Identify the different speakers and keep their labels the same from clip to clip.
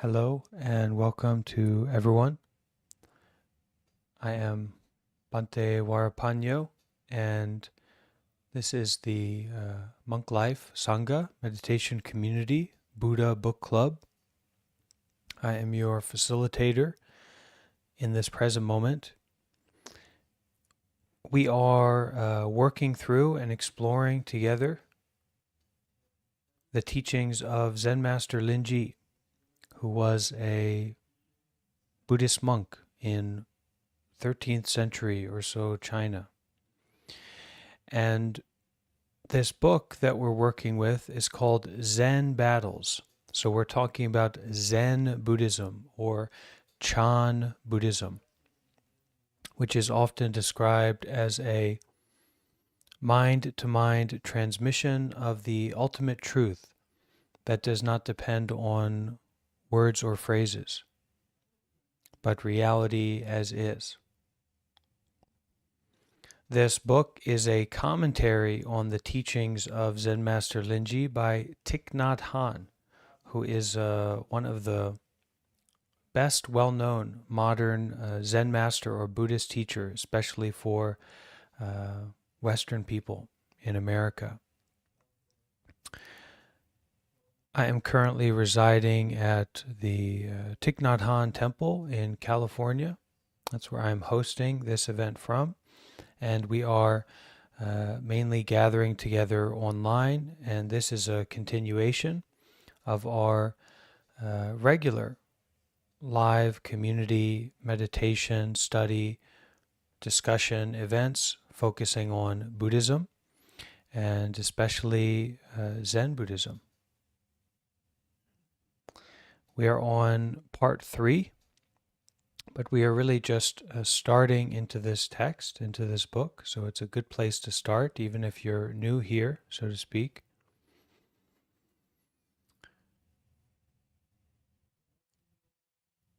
Speaker 1: Hello and welcome to everyone. I am Bhante Warapanyo, and this is the Monk Life Sangha Meditation Community Buddha Book Club. I am your facilitator in this present moment. We are working through and exploring together the teachings of Zen Master Linji, who was a Buddhist monk in 13th century or so China. And this book that we're working with is called Zen Battles. So we're talking about Zen Buddhism or Chan Buddhism, which is often described as a mind-to-mind transmission of the ultimate truth that does not depend on words or phrases, but reality as is. This book is a commentary on the teachings of Zen Master Linji by Thich Nhat Hanh, who is one of the best well-known modern Zen master or Buddhist teacher, especially for Western people in America. I am currently residing at the Thich Nhat Hanh Temple in California. That's where I'm hosting this event from. And we are mainly gathering together online, and this is a continuation of our regular live community meditation, study, discussion events focusing on Buddhism and especially Zen Buddhism. We are on part 3, but we are really just starting into this text, into this book, so it's a good place to start, even if you're new here, so to speak.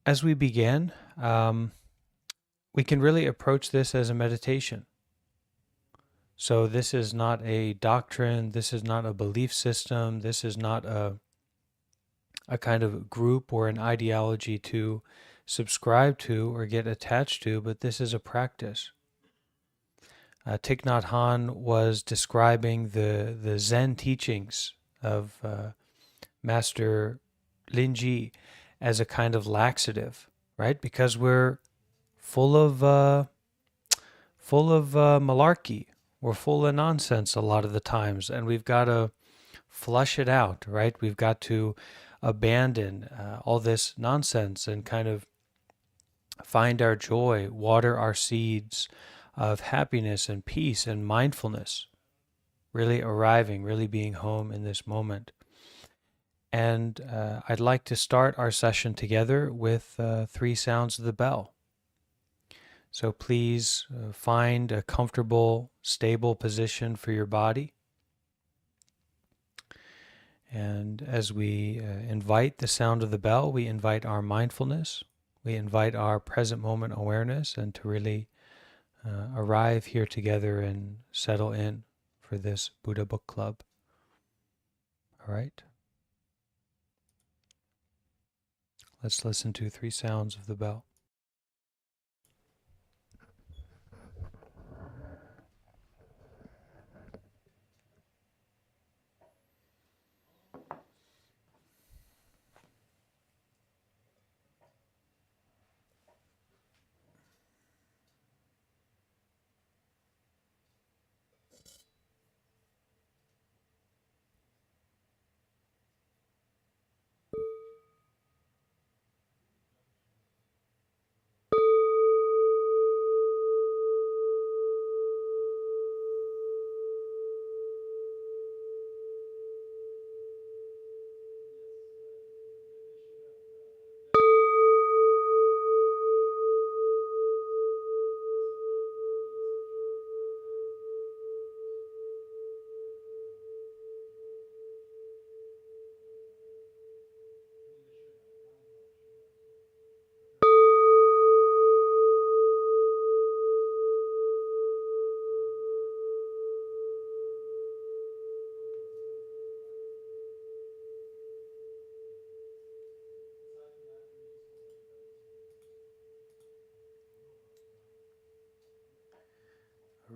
Speaker 1: As we begin, we can really approach this as a meditation. So this is not a doctrine, this is not a belief system, this is not a kind of group or an ideology to subscribe to or get attached to, but this is a practice. Thich Nhat Hanh was describing the Zen teachings of Master Linji as a kind of laxative, right? Because we're full of malarkey. We're full of nonsense a lot of the times, and we've got to flush it out, right? We've got to abandon all this nonsense and kind of find our joy, water our seeds of happiness and peace and mindfulness, really arriving, really being home in this moment. And I'd like to start our session together with 3 sounds of the bell. So please find a comfortable, stable position for your body. And as we invite the sound of the bell, we invite our mindfulness, we invite our present moment awareness, and to really arrive here together and settle in for this Buddha Book Club. All right? Let's listen to 3 sounds of the bell.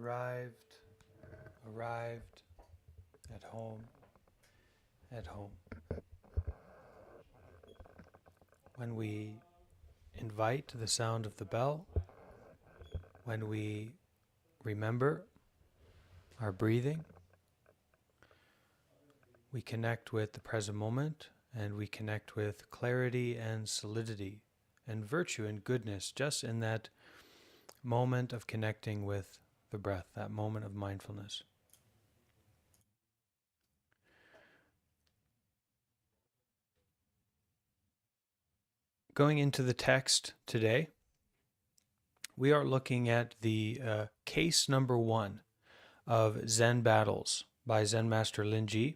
Speaker 1: arrived, arrived, at home, at home. When we invite the sound of the bell, when we remember our breathing, we connect with the present moment, and we connect with clarity and solidity and virtue and goodness just in that moment of connecting with the breath, that moment of mindfulness. Going into the text today, we are looking at the case number 1 of Zen Battles by Zen Master Linji.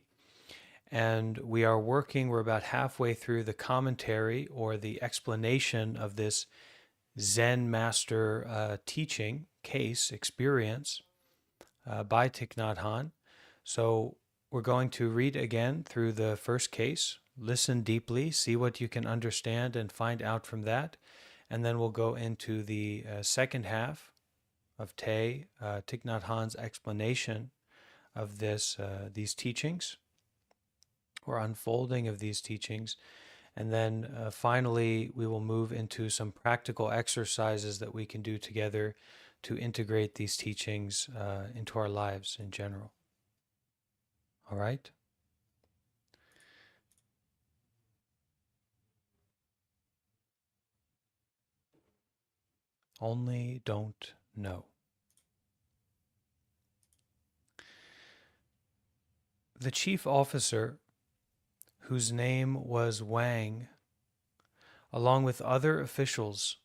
Speaker 1: And we're about halfway through the commentary or the explanation of this Zen Master teaching, case, experience by Thich Nhat Hanh. So we're going to read again through the first case, listen deeply, see what you can understand and find out from that. And then we'll go into the second half of Thich Nhat Hanh's explanation of these teachings, or unfolding of these teachings. And then finally, we will move into some practical exercises that we can do together to integrate these teachings into our lives in general. All right? Only don't know. The chief officer, whose name was Wang, along with other officials,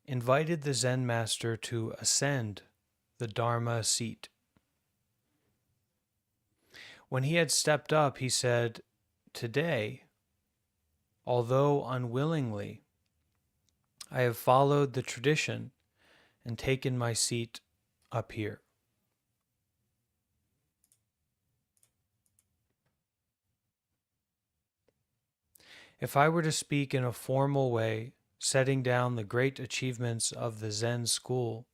Speaker 1: invited the Zen master to ascend the Dharma seat. When he had stepped up, he said, "Today, although unwillingly, I have followed the tradition and taken my seat up here." If I were to speak in a formal way, setting down the great achievements of the Zen school,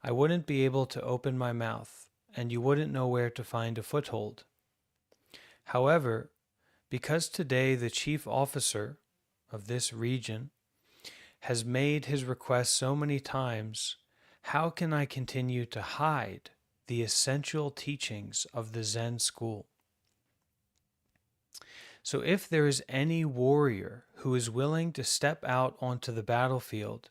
Speaker 1: I wouldn't be able to open my mouth, and you wouldn't know where to find a foothold. However, because today the chief officer of this region has made his request so many times, how can I continue to hide the essential teachings of the Zen school? So if there is any warrior who is willing to step out onto the battlefield,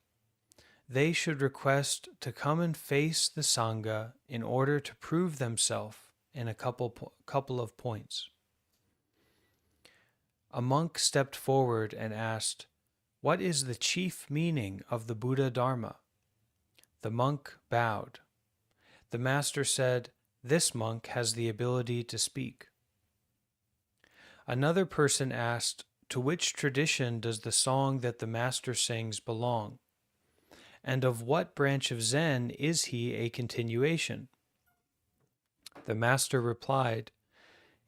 Speaker 1: they should request to come and face the Sangha in order to prove themselves in a couple of points. A monk stepped forward and asked, "What is the chief meaning of the Buddha Dharma?" The monk bowed. The master said, "This monk has the ability to speak." Another person asked, "To which tradition does the song that the master sings belong? And of what branch of Zen is he a continuation?" The master replied,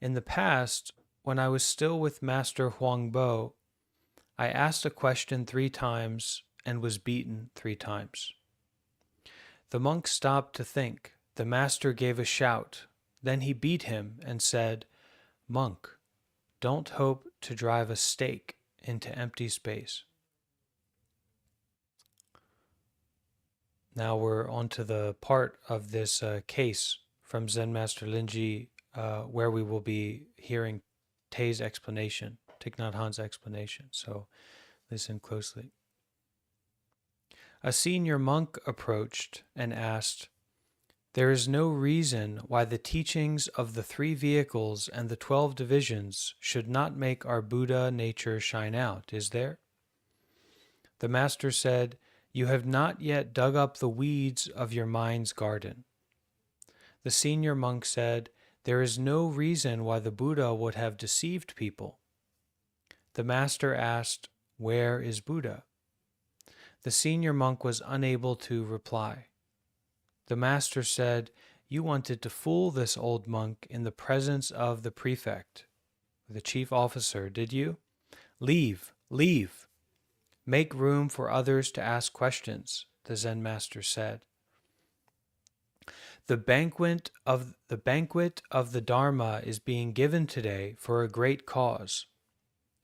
Speaker 1: "In the past, when I was still with Master Huangbo, I asked a question 3 times and was beaten 3 times. The monk stopped to think. The master gave a shout. Then he beat him and said, 'Monk, don't hope to drive a stake into empty space.'" Now we're on to the part of this case from Zen Master Linji where we will be hearing Thich Nhat Hanh's explanation. So listen closely. A senior monk approached and asked, "There is no reason why the teachings of the 3 vehicles and the 12 divisions should not make our Buddha nature shine out, is there?" The master said, "You have not yet dug up the weeds of your mind's garden." The senior monk said, "There is no reason why the Buddha would have deceived people." The master asked, "Where is Buddha?" The senior monk was unable to reply. The master said, "You wanted to fool this old monk in the presence of the prefect, the chief officer, did you? Leave, leave. Make room for others to ask questions," the Zen master said. The banquet of the Dharma is being given today for a great cause.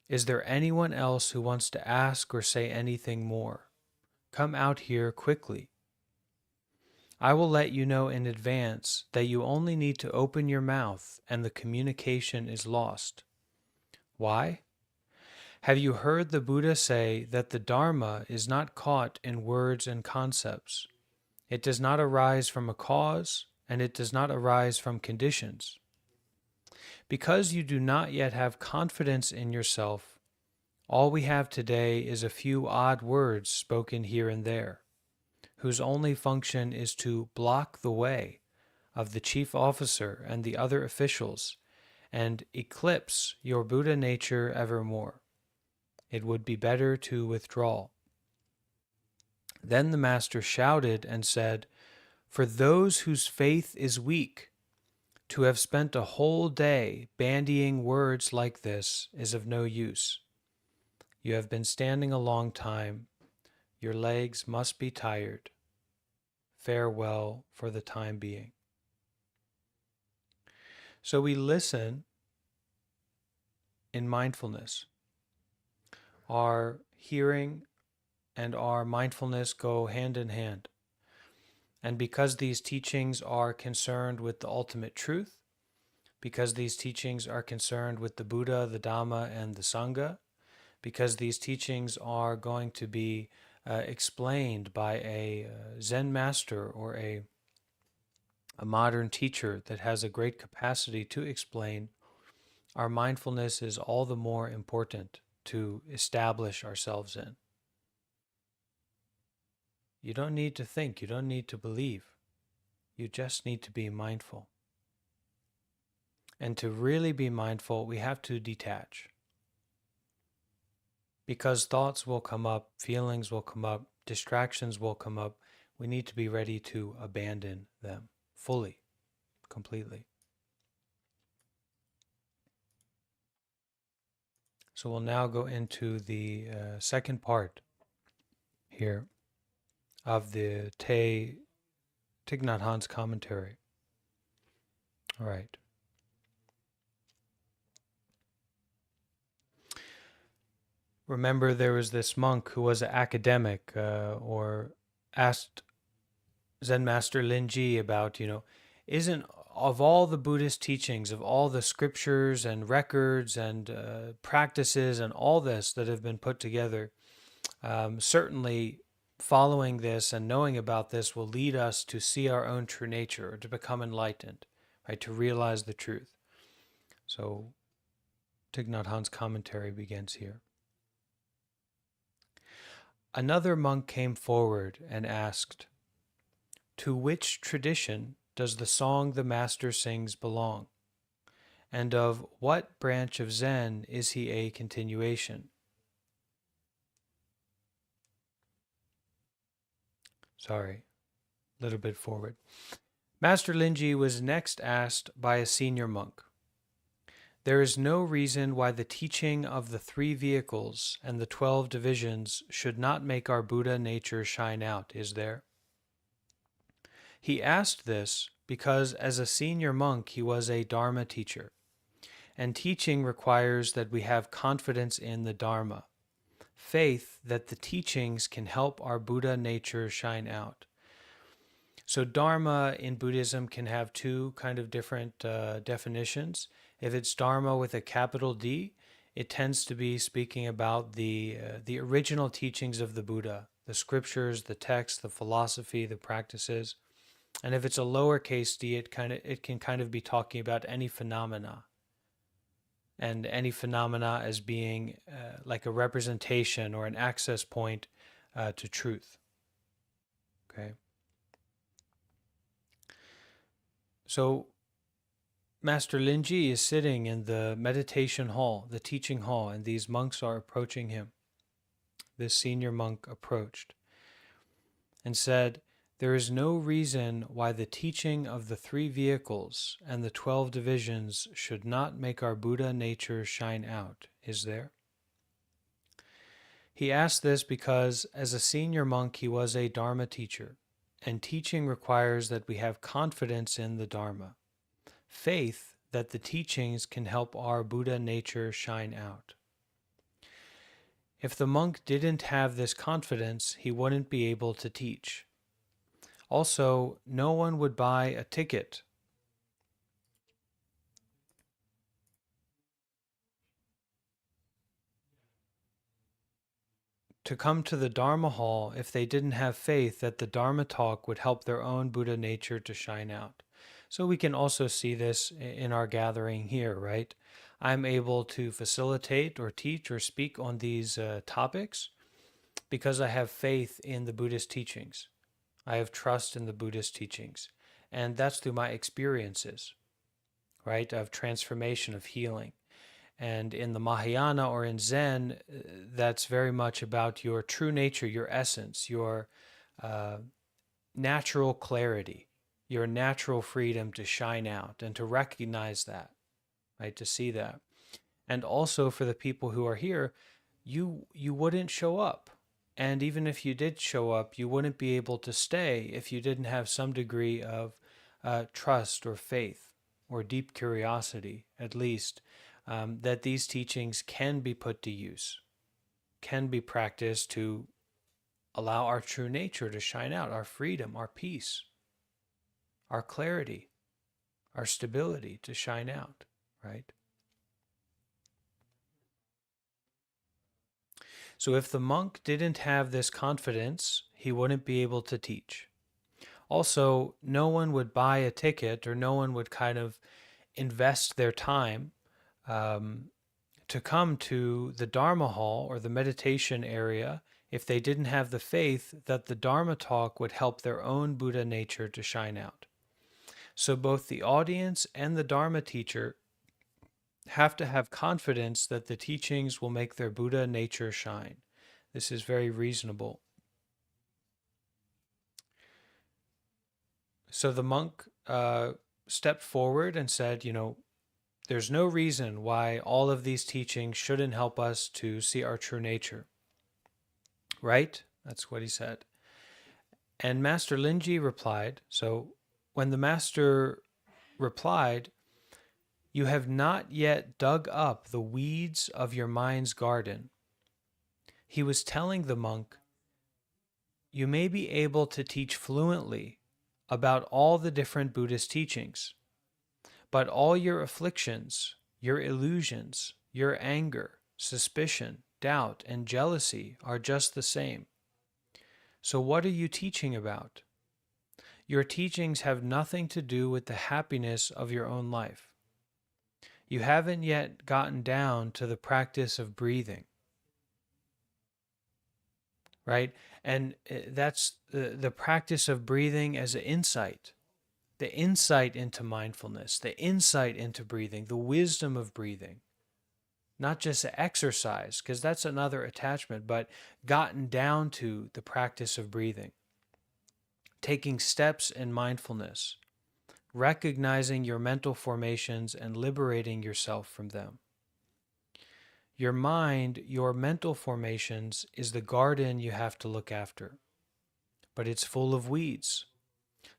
Speaker 1: Is there anyone else who wants to ask or say anything more? Come out here quickly. I will let you know in advance that you only need to open your mouth and the communication is lost. Why? Have you heard the Buddha say that the Dharma is not caught in words and concepts? It does not arise from a cause, and it does not arise from conditions. Because you do not yet have confidence in yourself, all we have today is a few odd words spoken here and there, whose only function is to block the way of the chief officer and the other officials and eclipse your Buddha nature evermore. It would be better to withdraw. Then the master shouted and said, "For those whose faith is weak, to have spent a whole day bandying words like this is of no use. You have been standing a long time. Your legs must be tired. Farewell for the time being." So we listen in mindfulness. Our hearing and our mindfulness go hand in hand. And because these teachings are concerned with the ultimate truth, because these teachings are concerned with the Buddha, the Dhamma, and the Sangha, because these teachings are going to be explained by a Zen master or a modern teacher that has a great capacity to explain, our mindfulness is all the more important to establish ourselves in. You don't need to think, you don't need to believe. You just need to be mindful. And to really be mindful, we have to detach. Because thoughts will come up, feelings will come up, distractions will come up. We need to be ready to abandon them fully, completely. So we'll now go into the second part here of the Thich Nhat Hanh's commentary. All right. Remember, there was this monk who was an academic or asked Zen Master Linji about, isn't of all the Buddhist teachings, of all the scriptures and records and practices and all this that have been put together, certainly following this and knowing about this will lead us to see our own true nature or to become enlightened, right? To realize the truth. So Thich Nhat Hanh's commentary begins here. Another monk came forward and asked, "To which tradition does the song the master sings belong? And of what branch of Zen is he a continuation?" Sorry, a little bit forward. Master Linji was next asked by a senior monk, "There is no reason why the teaching of the 3 vehicles and the 12 divisions should not make our Buddha nature shine out, is there?" He asked this because as a senior monk he was a Dharma teacher, and teaching requires that we have confidence in the Dharma, faith that the teachings can help our Buddha nature shine out. So Dharma in Buddhism can have 2 kind of different definitions. If it's Dharma with a capital D, it tends to be speaking about the original teachings of the Buddha, the scriptures, the text, the philosophy, the practices. And if it's a lowercase d, it can kind of be talking about any phenomena, and any phenomena as being like a representation or an access point to truth. Okay. So Master Linji is sitting in the meditation hall, the teaching hall, and these monks are approaching him. This senior monk approached and said, "There is no reason why the teaching of the 3 vehicles and the 12 divisions should not make our Buddha nature shine out, is there?" He asked this because as a senior monk he was a Dharma teacher, And teaching requires that we have confidence in the Dharma, faith that the teachings can help our Buddha nature shine out. If the monk didn't have this confidence, he wouldn't be able to teach. Also, no one would buy a ticket to come to the Dharma hall if they didn't have faith that the Dharma talk would help their own Buddha nature to shine out. So we can also see this in our gathering here, right? I'm able to facilitate or teach or speak on these topics because I have faith in the Buddhist teachings. I have trust in the Buddhist teachings. And that's through my experiences, right, of transformation, of healing. And in the Mahayana or in Zen, that's very much about your true nature, your essence, your natural clarity, your natural freedom to shine out and to recognize that, right, to see that. And also for the people who are here, you wouldn't show up. And even if you did show up, you wouldn't be able to stay if you didn't have some degree of trust or faith or deep curiosity, at least, that these teachings can be put to use, can be practiced to allow our true nature to shine out, our freedom, our peace, our clarity, our stability to shine out, right? So if the monk didn't have this confidence, he wouldn't be able to teach. Also, no one would buy a ticket or no one would kind of invest their time to come to the Dharma hall or the meditation area if they didn't have the faith that the Dharma talk would help their own Buddha nature to shine out. So both the audience and the Dharma teacher have to have confidence that the teachings will make their Buddha nature shine. This is very reasonable. So the monk stepped forward and said, there's no reason why all of these teachings shouldn't help us to see our true nature. Right? That's what he said. And Master Linji replied, so when the master replied, "You have not yet dug up the weeds of your mind's garden," he was telling the monk, you may be able to teach fluently about all the different Buddhist teachings, but all your afflictions, your illusions, your anger, suspicion, doubt, and jealousy are just the same. So what are you teaching about? Your teachings have nothing to do with the happiness of your own life. You haven't yet gotten down to the practice of breathing, right? And that's the practice of breathing as an insight, the insight into mindfulness, the insight into breathing, the wisdom of breathing. Not just exercise, because that's another attachment, but gotten down to the practice of breathing, taking steps in mindfulness, recognizing your mental formations and liberating yourself from them. Your mind, your mental formations, is the garden you have to look after, but it's full of weeds.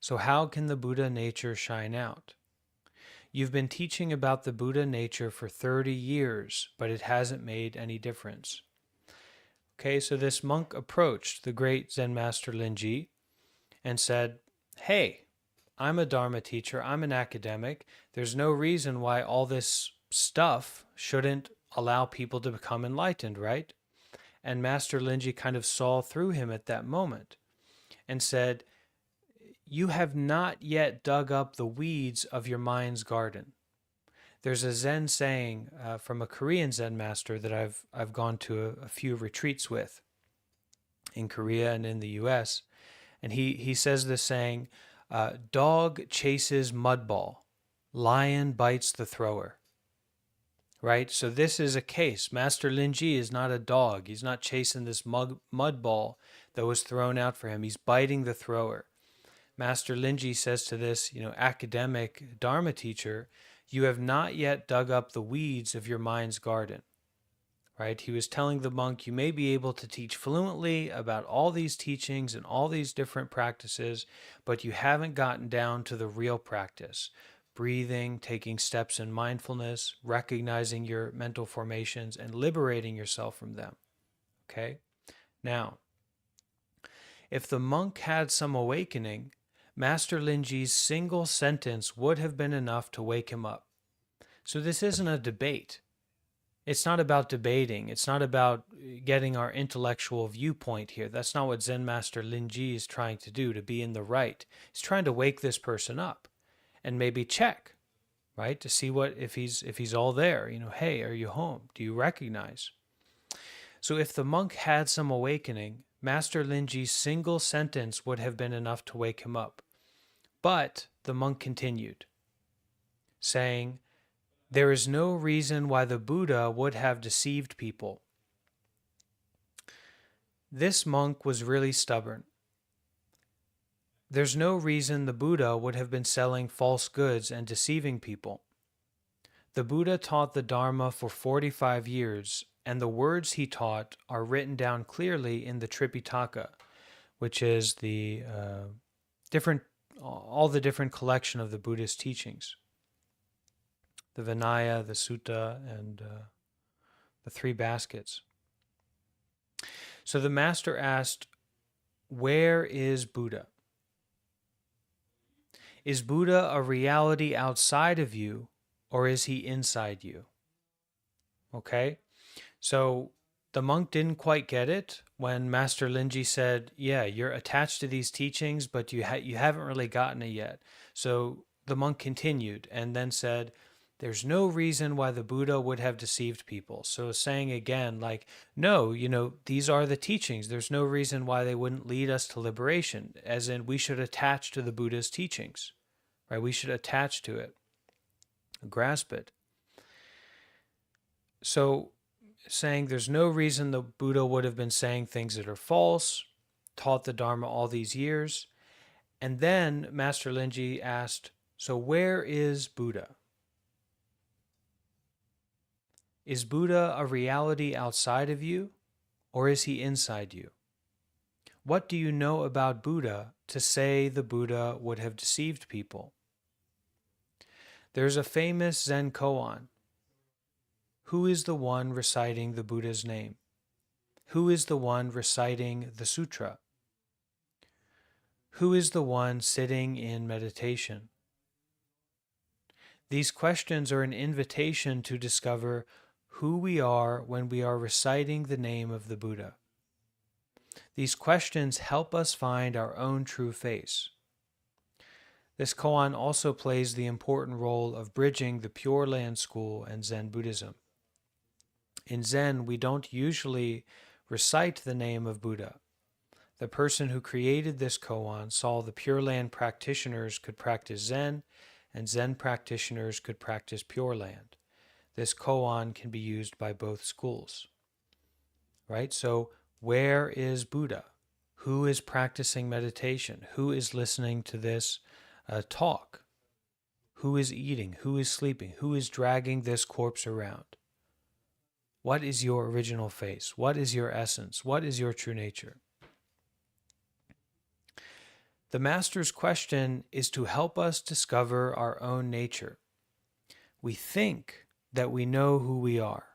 Speaker 1: So how can the Buddha nature shine out? You've been teaching about the Buddha nature for 30 years, but it hasn't made any difference. Okay, so this monk approached the great Zen master Linji and said, hey, I'm a Dharma teacher, I'm an academic. There's no reason why all this stuff shouldn't allow people to become enlightened, right? And Master Linji kind of saw through him at that moment and said, you have not yet dug up the weeds of your mind's garden. There's a Zen saying from a Korean Zen master that I've gone to a few retreats with in Korea and in the US. And he says this saying, dog chases mud ball, lion bites the thrower. Right? So this is a case. Master Linji is not a dog. He's not chasing this mud ball that was thrown out for him. He's biting the thrower. Master Linji says to this, academic Dharma teacher, you have not yet dug up the weeds of your mind's garden. right? He was telling the monk, you may be able to teach fluently about all these teachings and all these different practices, but you haven't gotten down to the real practice. Breathing, taking steps in mindfulness, recognizing your mental formations, and liberating yourself from them. Okay? Now, if the monk had some awakening, Master Linji's single sentence would have been enough to wake him up. So this isn't a debate. It's not about debating. It's not about getting our intellectual viewpoint here. That's not what Zen Master Linji is trying to do, to be in the right. He's trying to wake this person up and maybe check, right? To see what if he's all there. Hey, are you home? Do you recognize? So if the monk had some awakening, Master Linji's single sentence would have been enough to wake him up. But the monk continued, saying, there is no reason why the Buddha would have deceived people. This monk was really stubborn. There's no reason the Buddha would have been selling false goods and deceiving people. The Buddha taught the Dharma for 45 years, and the words he taught are written down clearly in the Tripitaka, which is all the different collection of the Buddhist teachings. The Vinaya, the Sutta, and the three baskets. So the master asked, where is Buddha? Is Buddha a reality outside of you, or is he inside you? Okay, so the monk didn't quite get it when Master Linji said, yeah, you're attached to these teachings, but you haven't really gotten it yet. So the monk continued and then said, there's no reason why the Buddha would have deceived people. So saying again, like, no, these are the teachings. There's no reason why they wouldn't lead us to liberation, as in we should attach to the Buddha's teachings, right? We should attach to it, grasp it. So saying there's no reason the Buddha would have been saying things that are false, taught the Dharma all these years. And then Master Linji asked, so where is Buddha? Is Buddha a reality outside of you, or is he inside you? What do you know about Buddha to say the Buddha would have deceived people? There's a famous Zen koan. Who is the one reciting the Buddha's name? Who is the one reciting the sutra? Who is the one sitting in meditation? These questions are an invitation to discover who we are when we are reciting the name of the Buddha. These questions help us find our own true face. This koan also plays the important role of bridging the Pure Land School and Zen Buddhism. In Zen, we don't usually recite the name of Buddha. The person who created this koan saw the Pure Land practitioners could practice Zen, and Zen practitioners could practice Pure Land. This koan can be used by both schools. Right? So, where is Buddha? Who is practicing meditation? Who is listening to this talk? Who is eating? Who is sleeping? Who is dragging this corpse around? What is your original face? What is your essence? What is your true nature? The Master's question is to help us discover our own nature. We think that we know who we are.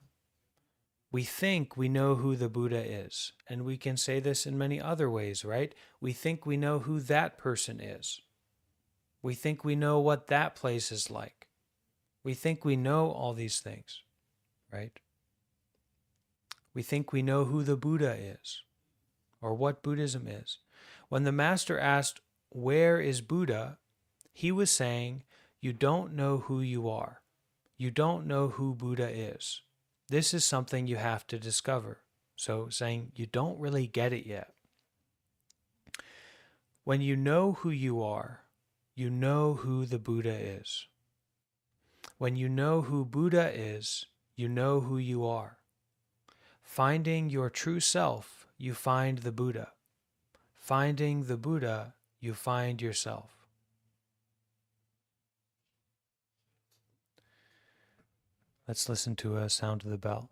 Speaker 1: We think we know who the Buddha is. And we can say this in many other ways, right? We think we know who that person is. We think we know what that place is like. We think we know all these things, right? We think we know who the Buddha is or what Buddhism is. When the Master asked, where is Buddha? He was saying, you don't know who you are. You don't know who Buddha is. This is something you have to discover. So saying, you don't really get it yet. When you know who you are, you know who the Buddha is. When you know who Buddha is, you know who you are. Finding your true self, you find the Buddha. Finding the Buddha, you find yourself. Let's listen to a sound of the bell.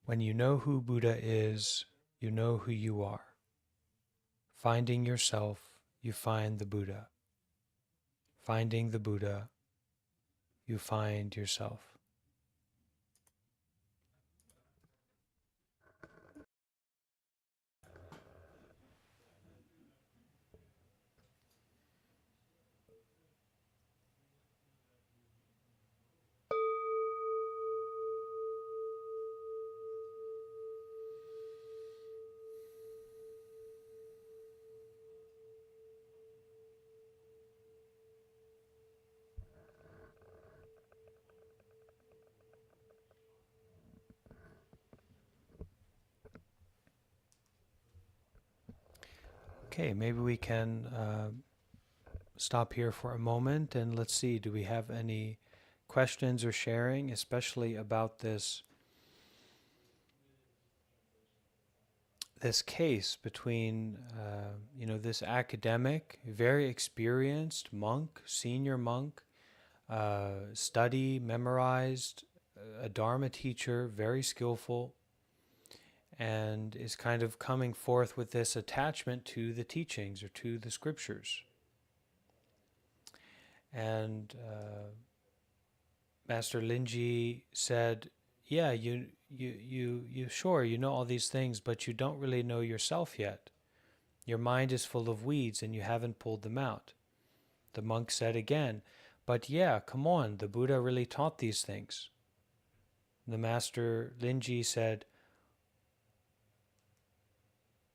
Speaker 1: When you know who Buddha is, you know who you are. Finding yourself, you find the Buddha. Finding the Buddha, you find yourself. Okay, maybe we can stop here for a moment and let's see, do we have any questions or sharing, especially about this case between this academic, very experienced monk, senior monk, memorized, a Dharma teacher, very skillful, and is kind of coming forth with this attachment to the teachings or to the scriptures. And Master Linji said, "Yeah, you sure you know all these things, but you don't really know yourself yet. Your mind is full of weeds, and you haven't pulled them out." The monk said again, "But yeah, come on, the Buddha really taught these things." The Master Linji said,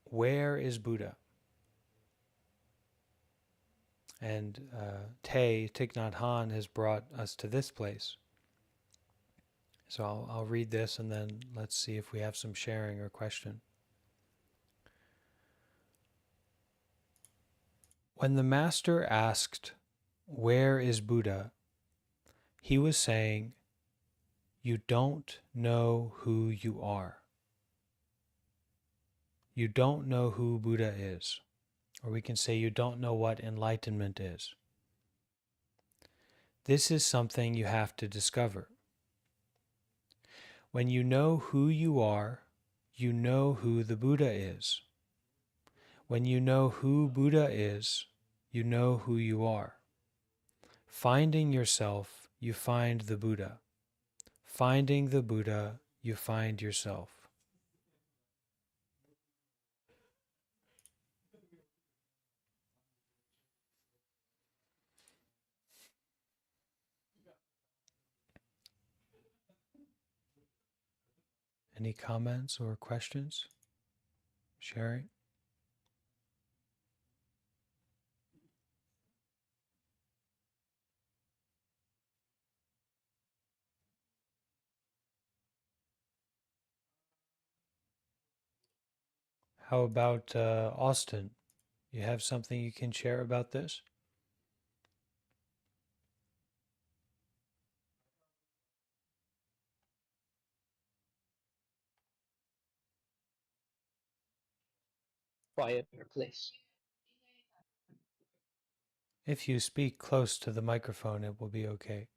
Speaker 1: "Where is Buddha?" And Thich Nhat Hanh has brought us to this place. So I'll read this and then let's see if we have some sharing or question. When the Master asked, "Where is Buddha?" he was saying, "You don't know who you are. You don't know who Buddha is." Or we can say, you don't know what enlightenment is. This is something you have to discover. When you know who you are, you know who the Buddha is. When you know who Buddha is, you know who you are. Finding yourself, you find the Buddha. Finding the Buddha, you find yourself. Any comments or questions? Sharing? How about Austin? You have something you can share about this?
Speaker 2: Quieter place.
Speaker 1: If you speak close to the microphone, it will be okay.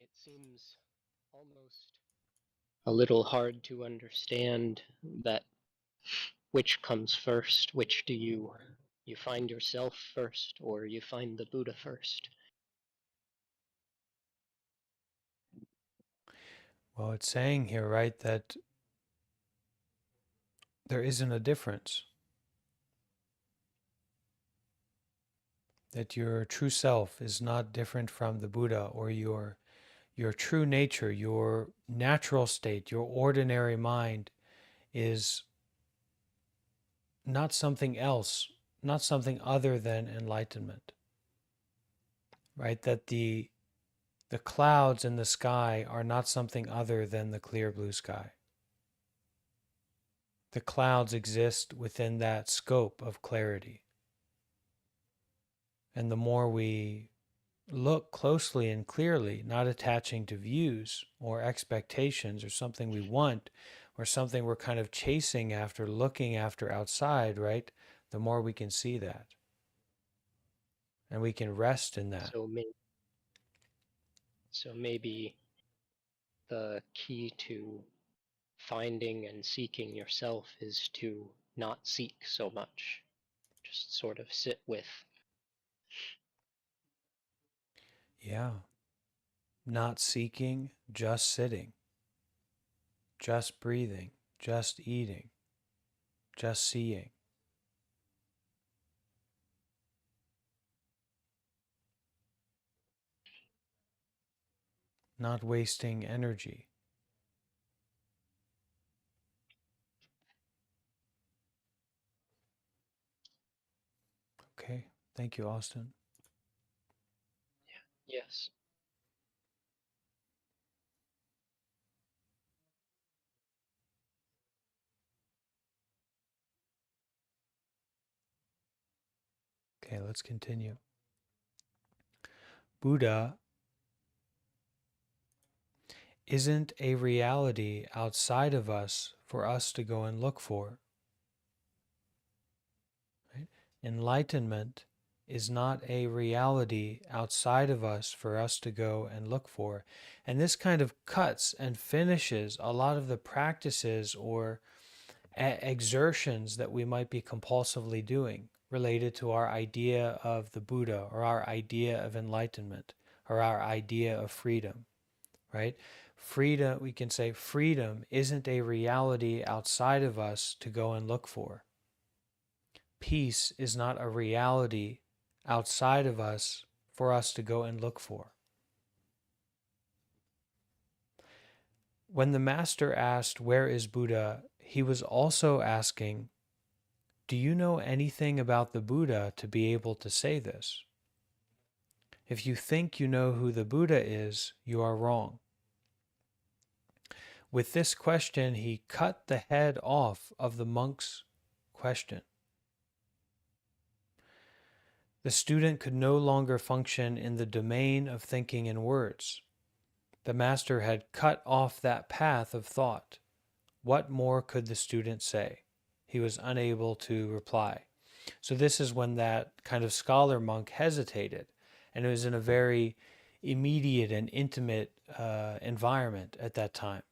Speaker 2: It seems almost a little hard to understand that which comes first, which do you find yourself first or you find the Buddha first?
Speaker 1: Well, it's saying here, right, that there isn't a difference. That your true self is not different from the Buddha, or your true nature, your natural state, your ordinary mind is not something else, not something other than enlightenment. Right? That the clouds in the sky are not something other than the clear blue sky. The clouds exist within that scope of clarity. And the more we look closely and clearly, not attaching to views or expectations or something we want or something we're kind of chasing after, looking after outside, right? The more we can see that. and we can rest in that.
Speaker 2: So, maybe the key to finding and seeking yourself is to not seek so much, just sort of sit with.
Speaker 1: Yeah. Not seeking, just sitting, just breathing, just eating, just seeing. Not wasting energy. Okay. Thank you, Austin.
Speaker 2: Yes.
Speaker 1: Okay, let's continue. Buddha isn't a reality outside of us for us to go and look for. Right? Enlightenment is not a reality outside of us for us to go and look for. And this kind of cuts and finishes a lot of the practices or exertions that we might be compulsively doing related to our idea of the Buddha or our idea of enlightenment or our idea of freedom, right? Freedom, we can say freedom isn't a reality outside of us to go and look for. Peace is not a reality outside of us for us to go and look for. When the master asked, "Where is Buddha?" he was also asking, "Do you know anything about the Buddha to be able to say this? If you think you know who the Buddha is, you are wrong." With this question, he cut the head off of the monk's question. The student could no longer function in the domain of thinking in words. The master had cut off that path of thought. What more could the student say? He was unable to reply. So this is when that kind of scholar monk hesitated, and it was in a very immediate and intimate environment at that time,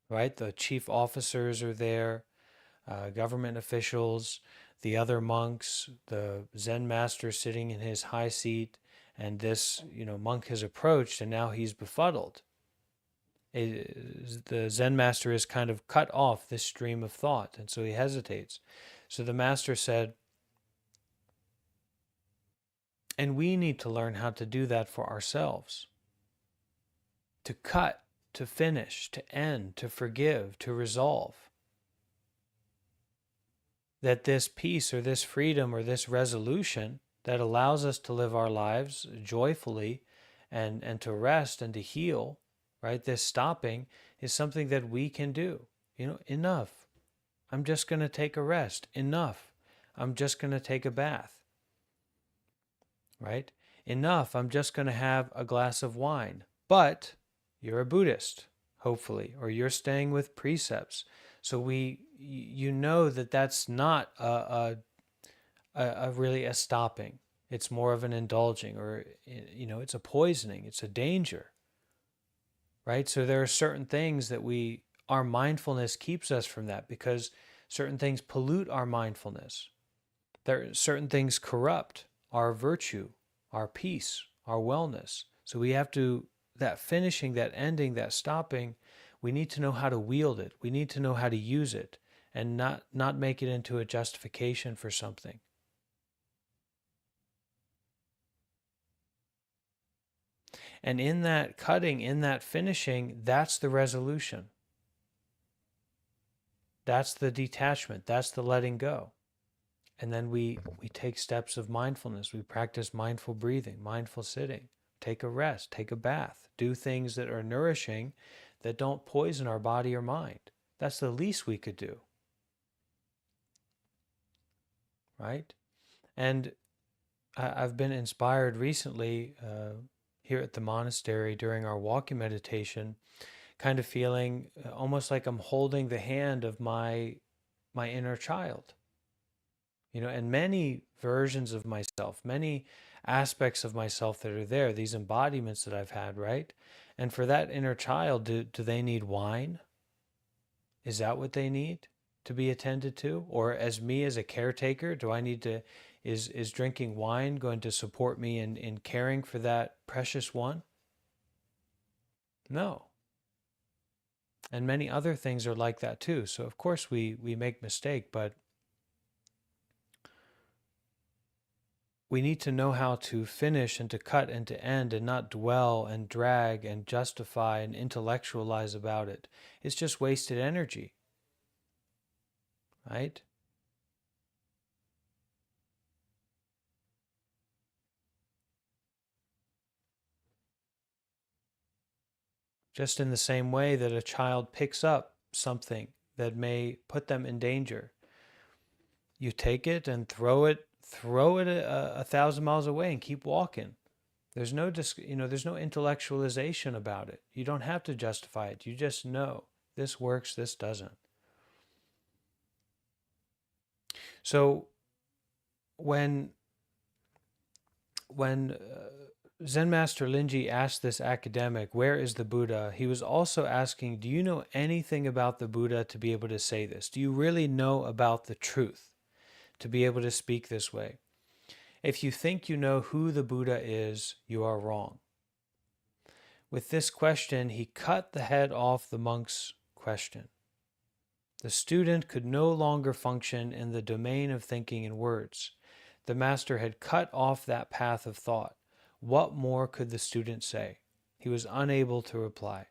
Speaker 1: right? The chief officers are there, government officials, the other monks, the Zen master sitting in his high seat, and this, monk has approached, and now he's befuddled. The Zen master has kind of cut off this stream of thought, and so he hesitates. So the master said, and we need to learn how to do that for ourselves. To cut, to finish, to end, to forgive, to resolve. That this peace or this freedom or this resolution that allows us to live our lives joyfully and to rest and to heal, right? This stopping is something that we can do. Enough. I'm just going to take a rest. Enough. I'm just going to take a bath, right? Enough. I'm just going to have a glass of wine. But you're a Buddhist, hopefully, or you're staying with precepts. So you know that that's not a really a stopping. It's more of an indulging, or it's a poisoning. It's a danger, right? So there are certain things that our mindfulness keeps us from that, because certain things pollute our mindfulness. Certain things corrupt our virtue, our peace, our wellness. So we have to, that finishing, that ending, that stopping, we need to know how to wield it. We need to know how to use it and not make it into a justification for something. And in that cutting, in that finishing, that's the resolution. That's the detachment. That's the letting go. And then we take steps of mindfulness. We practice mindful breathing, mindful sitting, take a rest, take a bath, do things that are nourishing, that don't poison our body or mind. That's the least we could do, right? And I've been inspired recently here at the monastery during our walking meditation, kind of feeling almost like I'm holding the hand of my inner child. and many versions of myself, many aspects of myself that are there, these embodiments that I've had, right? And for that inner child, do they need wine? Is that what they need to be attended to? Or as me as a caretaker, do I need to, is drinking wine going to support me in caring for that precious one? No. And many other things are like that too. So of course we make mistake, but we need to know how to finish and to cut and to end and not dwell and drag and justify and intellectualize about it. It's just wasted energy, right? Just in the same way that a child picks up something that may put them in danger, you take it and throw it 1,000 miles away and keep walking. There's no there's no intellectualization about it. You don't have to justify it. You just know this works, this doesn't. So when when Zen Master Linji asked this academic, "Where is the Buddha?" he was also asking, "Do you know anything about the Buddha to be able to say this? Do you really know about the truth to be able to speak this way? If you think you know who the Buddha is, you are wrong." With this question, he cut the head off the monk's question. The student could no longer function in the domain of thinking in words. The master had cut off that path of thought. What more could the student say? He was unable to reply.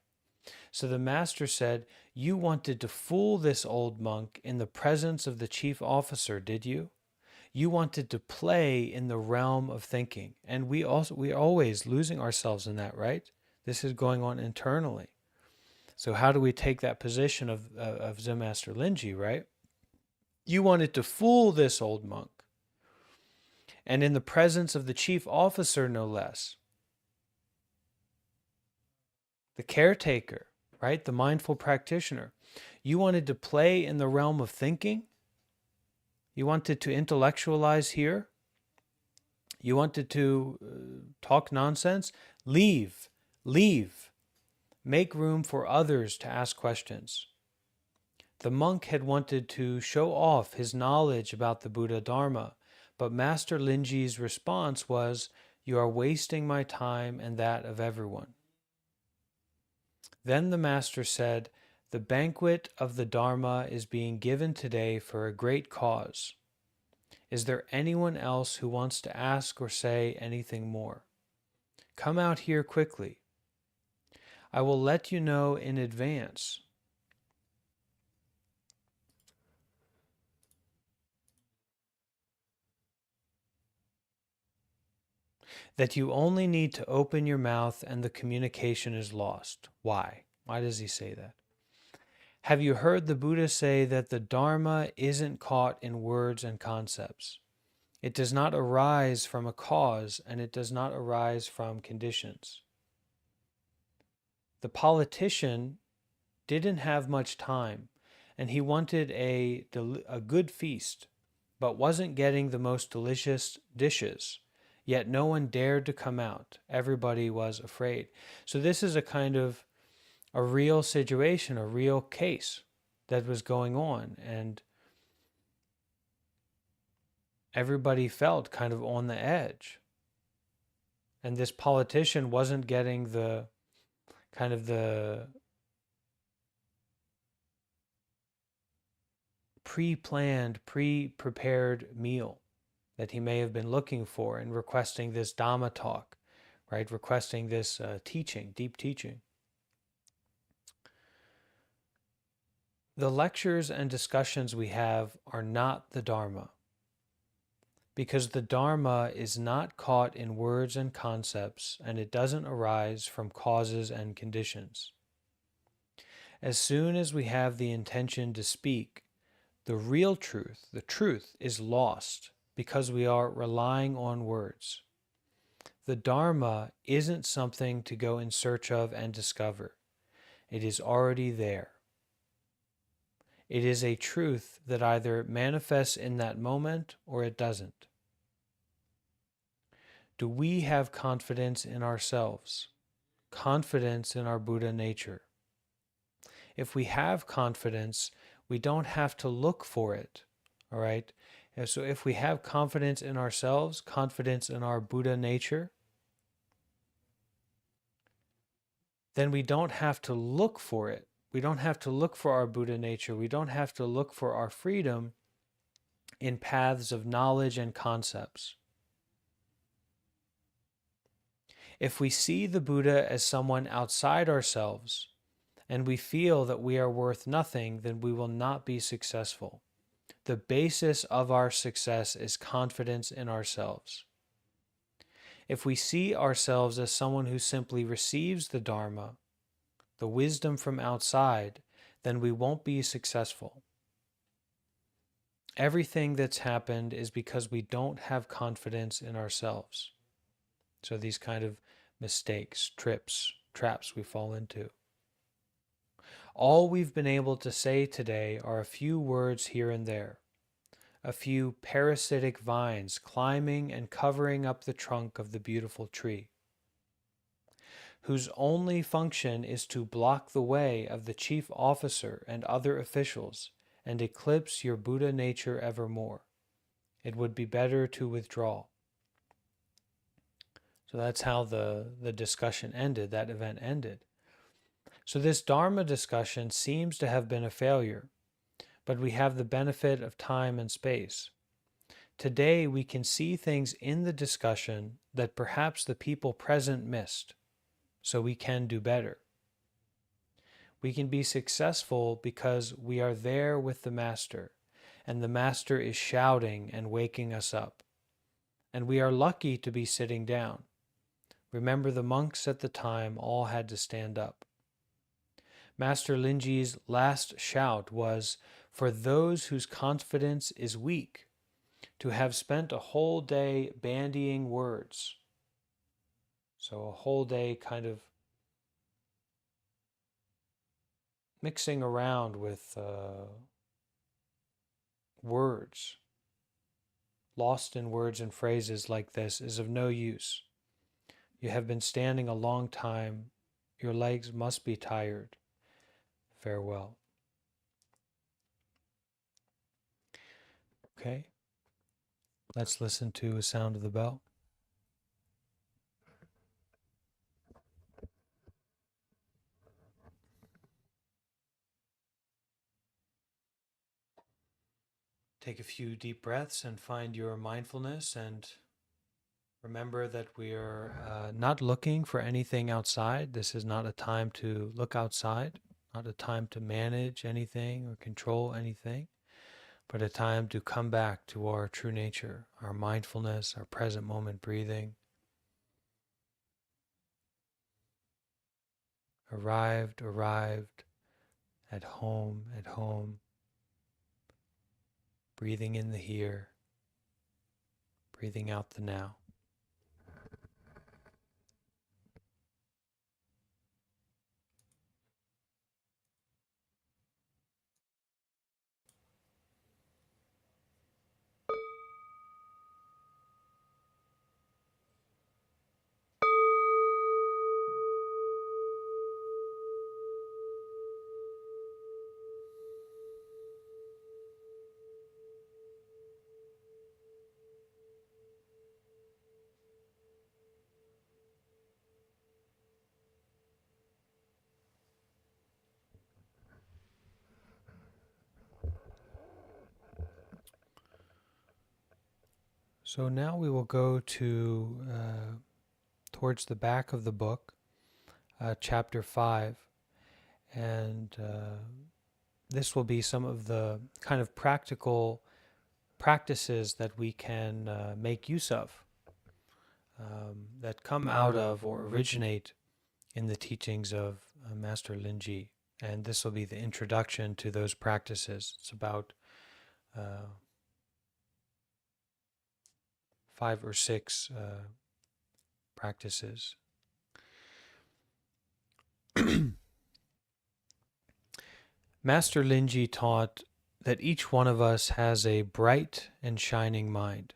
Speaker 1: So the master said, "You wanted to fool this old monk in the presence of the chief officer, did you? You wanted to play in the realm of thinking." And we're always losing ourselves in that, right? This is going on internally. So how do we take that position of Zen Master Linji, right? You wanted to fool this old monk, and in the presence of the chief officer, no less, the caretaker, right? The mindful practitioner. You wanted to play in the realm of thinking. You wanted to intellectualize here. You wanted to talk nonsense. Leave. Make room for others to ask questions. The monk had wanted to show off his knowledge about the Buddha Dharma, but Master Linji's response was, "You are wasting my time and that of everyone." Then the Master said, "The banquet of the Dharma is being given today for a great cause. Is there anyone else who wants to ask or say anything more? Come out here quickly. I will let you know in advance that you only need to open your mouth and the communication is lost." Why? Why does he say that? Have you heard the Buddha say that the Dharma isn't caught in words and concepts? It does not arise from a cause and it does not arise from conditions. The politician didn't have much time and he wanted a good feast, but wasn't getting the most delicious dishes. Yet no one dared to come out. Everybody was afraid. So this is a kind of a real situation, a real case that was going on. And everybody felt kind of on the edge. And this politician wasn't getting the kind of the pre-planned, pre-prepared meal that he may have been looking for and requesting this Dhamma talk, right? Requesting this teaching, deep teaching. The lectures and discussions we have are not the Dharma, because the Dharma is not caught in words and concepts, and it doesn't arise from causes and conditions. As soon as we have the intention to speak, the real truth, the truth, is lost because we are relying on words. The Dharma isn't something to go in search of and discover. It is already there. It is a truth that either manifests in that moment or it doesn't. Do we have confidence in ourselves? Confidence in our Buddha nature? If we have confidence, we don't have to look for it. All right? And so if we have confidence in ourselves, confidence in our Buddha nature, then we don't have to look for it. We don't have to look for our Buddha nature. We don't have to look for our freedom in paths of knowledge and concepts. If we see the Buddha as someone outside ourselves and we feel that we are worth nothing, then we will not be successful. The basis of our success is confidence in ourselves. If we see ourselves as someone who simply receives the Dharma, the wisdom from outside, then we won't be successful. Everything that's happened is because we don't have confidence in ourselves. So these kind of mistakes, traps we fall into. All we've been able to say today are a few words here and there, a few parasitic vines climbing and covering up the trunk of the beautiful tree, whose only function is to block the way of the chief officer and other officials and eclipse your Buddha nature evermore. It would be better to withdraw. So that's how the discussion ended, that event ended. So this Dharma discussion seems to have been a failure, but we have the benefit of time and space. Today we can see things in the discussion that perhaps the people present missed, so we can do better. We can be successful because we are there with the Master, and the Master is shouting and waking us up. And we are lucky to be sitting down. Remember, the monks at the time all had to stand up. Master Linji's last shout was for those whose confidence is weak, to have spent a whole day bandying words. So a whole day kind of mixing around with words, lost in words and phrases like this, is of no use. You have been standing a long time. Your legs must be tired. Farewell. Okay, let's listen to a sound of the bell. Take a few deep breaths and find your mindfulness, and remember that we are not looking for anything outside. This is not a time to look outside, not a time to manage anything or control anything, but a time to come back to our true nature, our mindfulness, our present moment breathing. Arrived, at home, breathing in the here, breathing out the now. So now we will go to towards the back of the book, chapter 5, and this will be some of the kind of practical practices that we can make use of, that come out of or originate in the teachings of Master Linji. And this will be the introduction to those practices. It's about 5 or 6 practices. Master Linji taught that each one of us has a bright and shining mind.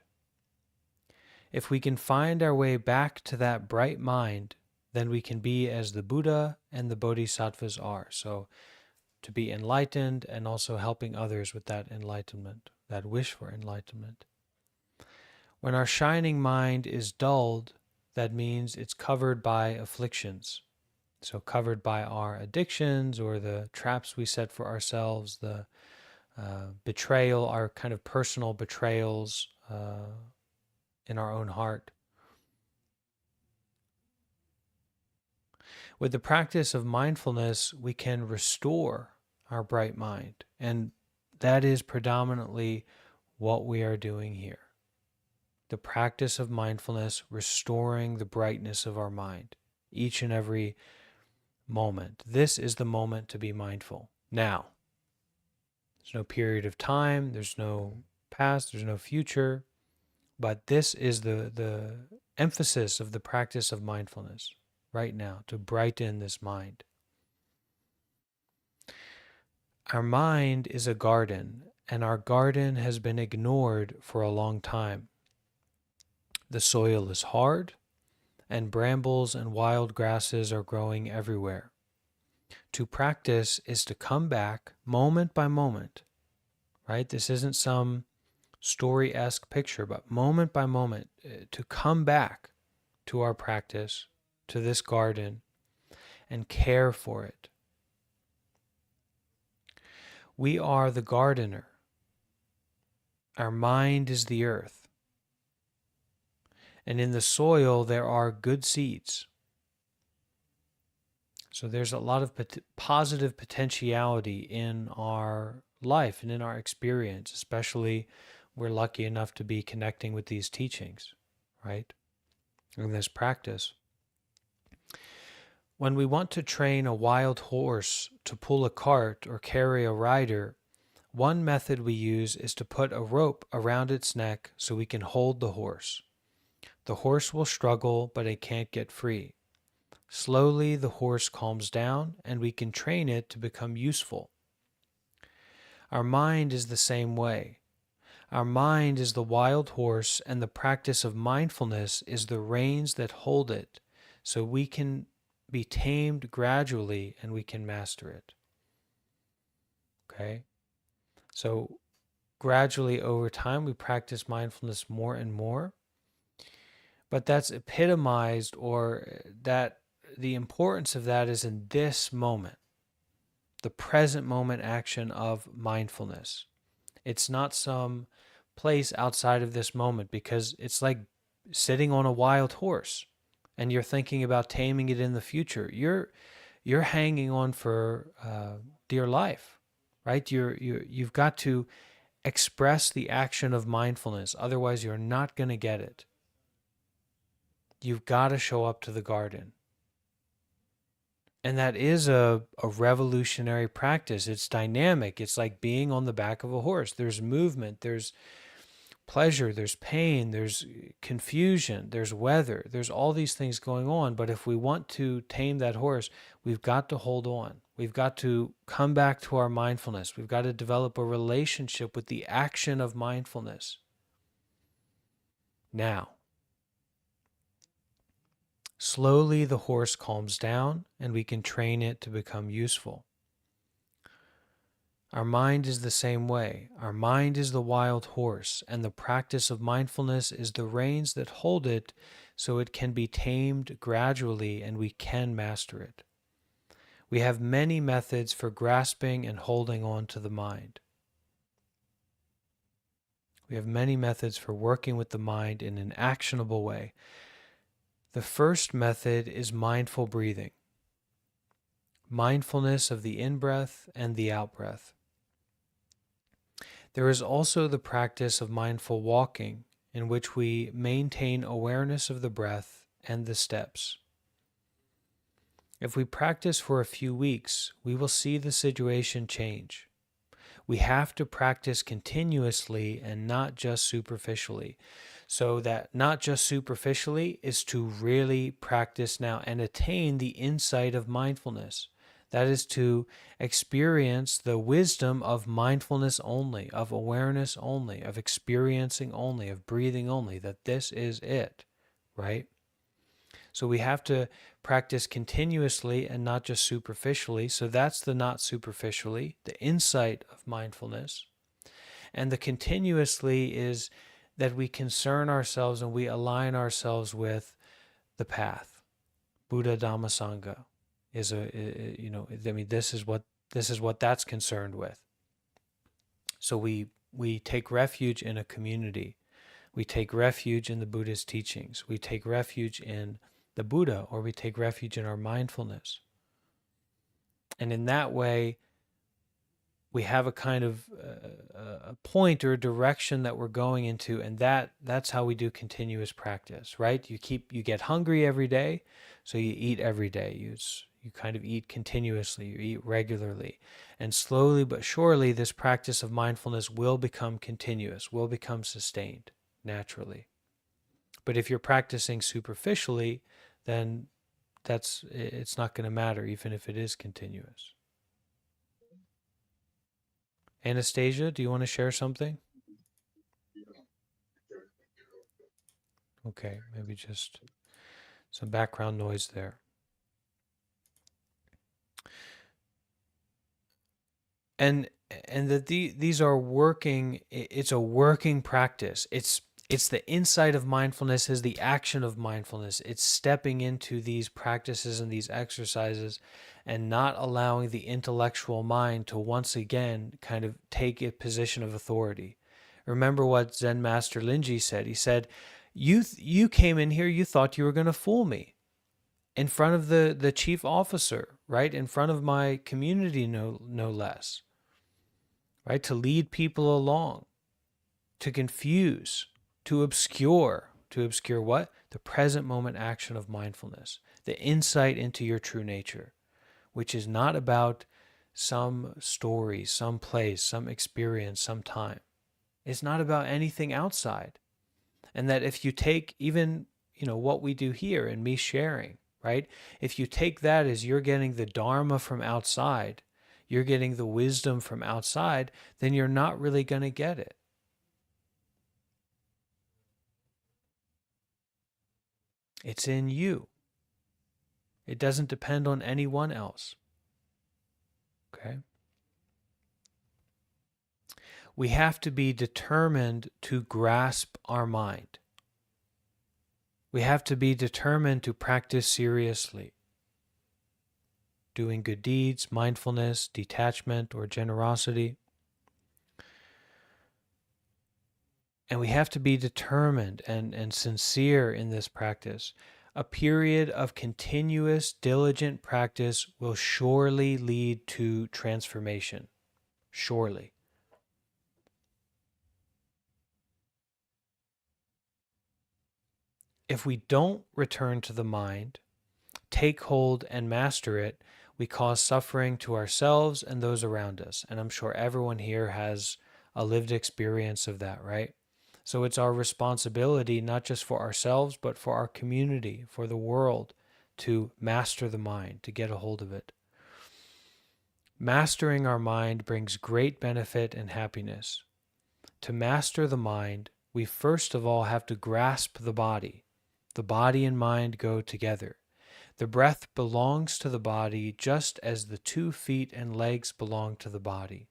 Speaker 1: If we can find our way back to that bright mind, then we can be as the Buddha and the Bodhisattvas are. So, to be enlightened and also helping others with that enlightenment, that wish for enlightenment. When our shining mind is dulled, that means it's covered by afflictions. So covered by our addictions or the traps we set for ourselves, the betrayal, our kind of personal betrayals in our own heart. With the practice of mindfulness, we can restore our bright mind. And that is predominantly what we are doing here. The practice of mindfulness, restoring the brightness of our mind each and every moment. This is the moment to be mindful. Now. There's no period of time, there's no past, there's no future, but this is the emphasis of the practice of mindfulness right now, to brighten this mind. Our mind is a garden, and our garden has been ignored for a long time. The soil is hard, and brambles and wild grasses are growing everywhere. To practice is to come back moment by moment, right? This isn't some story-esque picture, but moment by moment, to come back to our practice, to this garden, and care for it. We are the gardener. Our mind is the earth. And in the soil, there are good seeds. So there's a lot of positive potentiality in our life and in our experience, especially we're lucky enough to be connecting with these teachings, right? In this practice. When we want to train a wild horse to pull a cart or carry a rider, one method we use is to put a rope around its neck so we can hold the horse. The horse will struggle, but it can't get free. Slowly, the horse calms down, and we can train it to become useful. Our mind is the same way. Our mind is the wild horse, and the practice of mindfulness is the reins that hold it, so we can be tamed gradually and we can master it. Okay? So gradually over time, we practice mindfulness more and more, but that's epitomized, or that the importance of that is in this moment, the present moment action of mindfulness. It's not some place outside of this moment, because it's like sitting on a wild horse and you're thinking about taming it in the future. You're hanging on for dear life, right? You've got to express the action of mindfulness. Otherwise, you're not going to get it. You've got to show up to the garden. And that is a revolutionary practice. It's dynamic. It's like being on the back of a horse. There's movement, there's pleasure, there's pain, there's confusion, there's weather, there's all these things going on. But if we want to tame that horse, we've got to hold on. We've got to come back to our mindfulness. We've got to develop a relationship with the action of mindfulness. Now, slowly the horse calms down and we can train it to become useful. Our mind is the same way. Our mind is the wild horse, and the practice of mindfulness is the reins that hold it so it can be tamed gradually and we can master it. We have many methods for grasping and holding on to the mind. We have many methods for working with the mind in an actionable way. The first method is mindful breathing. Mindfulness of the in-breath and the out-breath. There is also the practice of mindful walking, in which we maintain awareness of the breath and the steps. If we practice for a few weeks, we will see the situation change. We have to practice continuously and not just superficially. So that not just superficially is to really practice now and attain the insight of mindfulness. That is to experience the wisdom of mindfulness only, of awareness only, of experiencing only, of breathing only, that this is it, right? So we have to practice continuously and not just superficially. So that's the not superficially, the insight of mindfulness. And the continuously is that we concern ourselves and we align ourselves with the path. Buddha Dhamma Sangha is this is what that's concerned with. So we take refuge in a community. We take refuge in the Buddha's teachings. We take refuge in the Buddha, or we take refuge in our mindfulness. And in that way, we have a kind of a point or a direction that we're going into, and that's how we do continuous practice, right? You get hungry every day, so you eat every day. You kind of eat continuously, you eat regularly, and slowly but surely, this practice of mindfulness will become continuous, will become sustained naturally. But if you're practicing superficially, then it's not going to matter, even if it is continuous. Anastasia, do you want to share something? Okay, maybe just some background noise there. And that these are working, it's a working practice. It's the insight of mindfulness is the action of mindfulness. It's stepping into these practices and these exercises and not allowing the intellectual mind to once again kind of take a position of authority. Remember what Zen Master Linji said. He said, you came in here, you thought you were going to fool me in front of the chief officer, right? In front of my community, no less, right? To lead people along, to confuse, to obscure what? The present moment action of mindfulness, the insight into your true nature, which is not about some story, some place, some experience, some time. It's not about anything outside. And that if you take even, what we do here and me sharing, right? If you take that as you're getting the Dharma from outside, you're getting the wisdom from outside, then you're not really going to get it. It's in you. It doesn't depend on anyone else. Okay? We have to be determined to grasp our mind. We have to be determined to practice seriously. Doing good deeds, mindfulness, detachment, or generosity. And we have to be determined and sincere in this practice. A period of continuous, diligent practice will surely lead to transformation. Surely. If we don't return to the mind, take hold and master it, we cause suffering to ourselves and those around us. And I'm sure everyone here has a lived experience of that, right? So it's our responsibility, not just for ourselves, but for our community, for the world, to master the mind, to get a hold of it. Mastering our mind brings great benefit and happiness. To master the mind, we first of all have to grasp the body. The body and mind go together. The breath belongs to the body just as the 2 feet and legs belong to the body.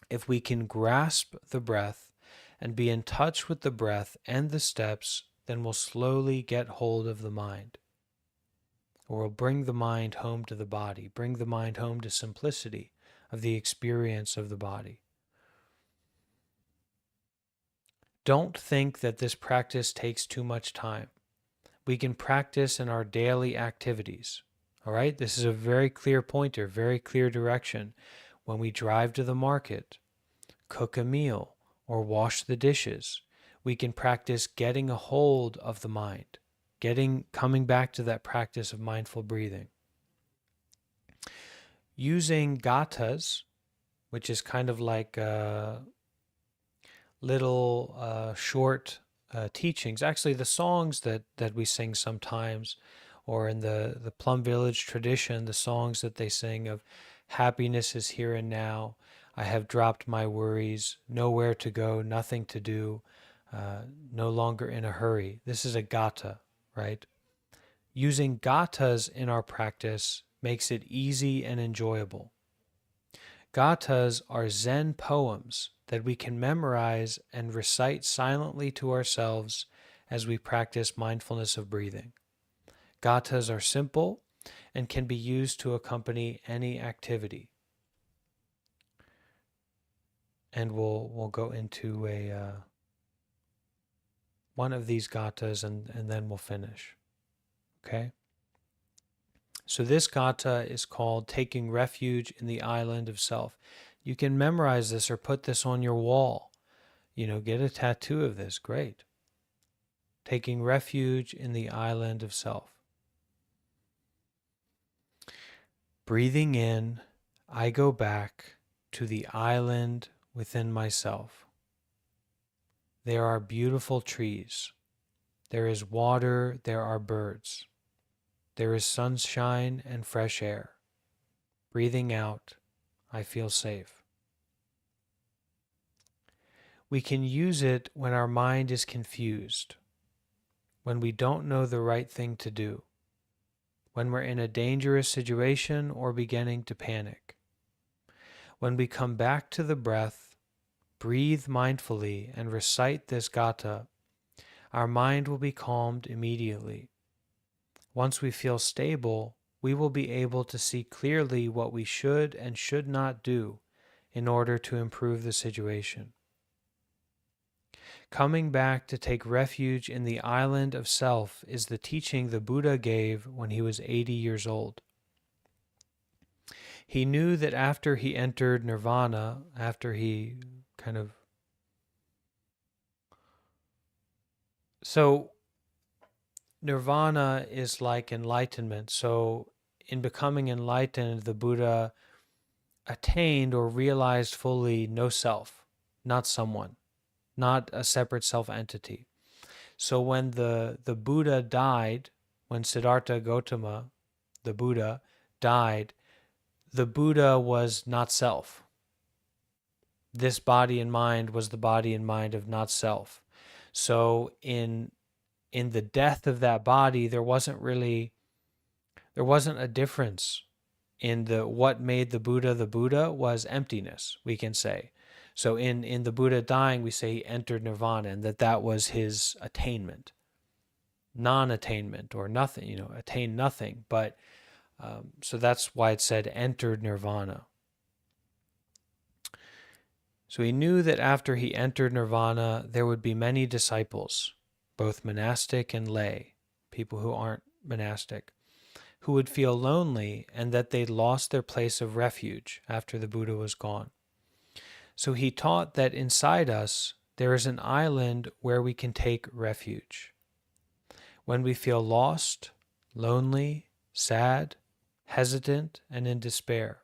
Speaker 1: If we can grasp the breath and be in touch with the breath and the steps, then we'll slowly get hold of the mind. Or we'll bring the mind home to the body, bring the mind home to simplicity of the experience of the body. Don't think that this practice takes too much time. We can practice in our daily activities. All right? This is a very clear pointer, very clear direction. When we drive to the market, cook a meal, or wash the dishes, we can practice getting a hold of the mind, coming back to that practice of mindful breathing. Using gathas, which is kind of like little short teachings. Actually, the songs that we sing sometimes, or in the Plum Village tradition, the songs that they sing of happiness is here and now. I have dropped my worries, nowhere to go, nothing to do, no longer in a hurry. This is a gata, right? Using gathas in our practice makes it easy and enjoyable. Gathas are Zen poems that we can memorize and recite silently to ourselves as we practice mindfulness of breathing. Gathas are simple and can be used to accompany any activity. And we'll go into one of these gathas and then we'll finish. Okay? So this gatha is called Taking Refuge in the Island of Self. You can memorize this or put this on your wall. Get a tattoo of this. Great. Taking refuge in the island of self. Breathing in, I go back to the island within myself. There are beautiful trees. There is water. There are birds. There is sunshine and fresh air. Breathing out, I feel safe. We can use it when our mind is confused, when we don't know the right thing to do, when we're in a dangerous situation or beginning to panic. When we come back to the breath, breathe mindfully, and recite this gatha, our mind will be calmed immediately. Once we feel stable, we will be able to see clearly what we should and should not do in order to improve the situation. Coming back to take refuge in the island of self is the teaching the Buddha gave when he was 80 years old. He knew that after he entered nirvana, after he So nirvana is like enlightenment. So in becoming enlightened, the Buddha attained or realized fully no self, not someone, not a separate self-entity. So when the Buddha died, when Siddhartha Gautama, the Buddha, died, the Buddha was not self. This body and mind was the body and mind of not self. So in the death of that body, there wasn't a difference in what made the Buddha was emptiness, we can say. So in the Buddha dying, we say he entered nirvana, and that was his attainment. Non-attainment or nothing, attain nothing. But so that's why it said entered nirvana. So he knew that after he entered nirvana, there would be many disciples, both monastic and lay, people who aren't monastic, who would feel lonely and that they'd lost their place of refuge after the Buddha was gone. So he taught that inside us, there is an island where we can take refuge. When we feel lost, lonely, sad, hesitant, and in despair,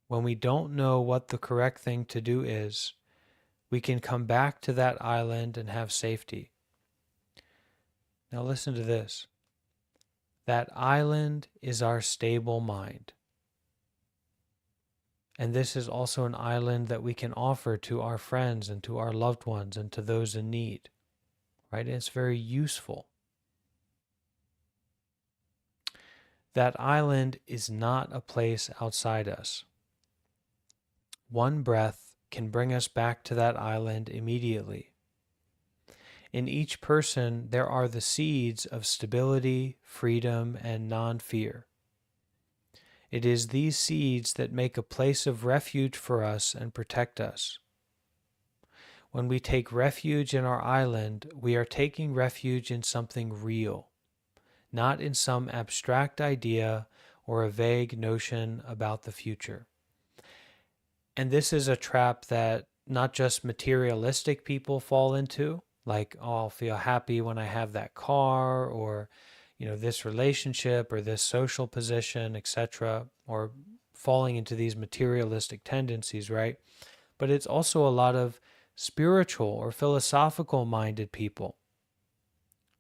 Speaker 1: when we don't know what the correct thing to do is, we can come back to that island and have safety. Now listen to this. That island is our stable mind. And this is also an island that we can offer to our friends and to our loved ones and to those in need. Right? And it's very useful. That island is not a place outside us. One breath can bring us back to that island immediately. In each person, there are the seeds of stability, freedom, and non-fear. It is these seeds that make a place of refuge for us and protect us. When we take refuge in our island, we are taking refuge in something real, not in some abstract idea or a vague notion about the future. And this is a trap that not just materialistic people fall into, like, oh, I'll feel happy when I have that car, or, this relationship or this social position, etc., or falling into these materialistic tendencies, right? But it's also a lot of spiritual or philosophical minded people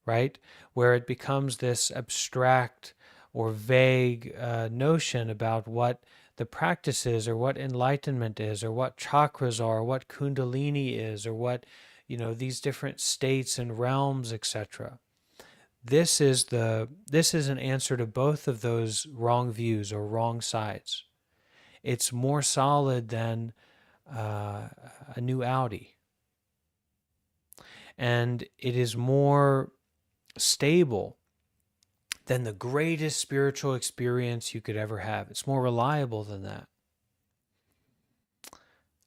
Speaker 1: right? Where it becomes this abstract or vague notion about what the practice is, or what enlightenment is, or what chakras are, or what kundalini is, or what, these different states and realms, etc. This is an answer to both of those wrong views or wrong sides. It's more solid than a new Audi, and it is more stable than the greatest spiritual experience you could ever have. It's more reliable than that.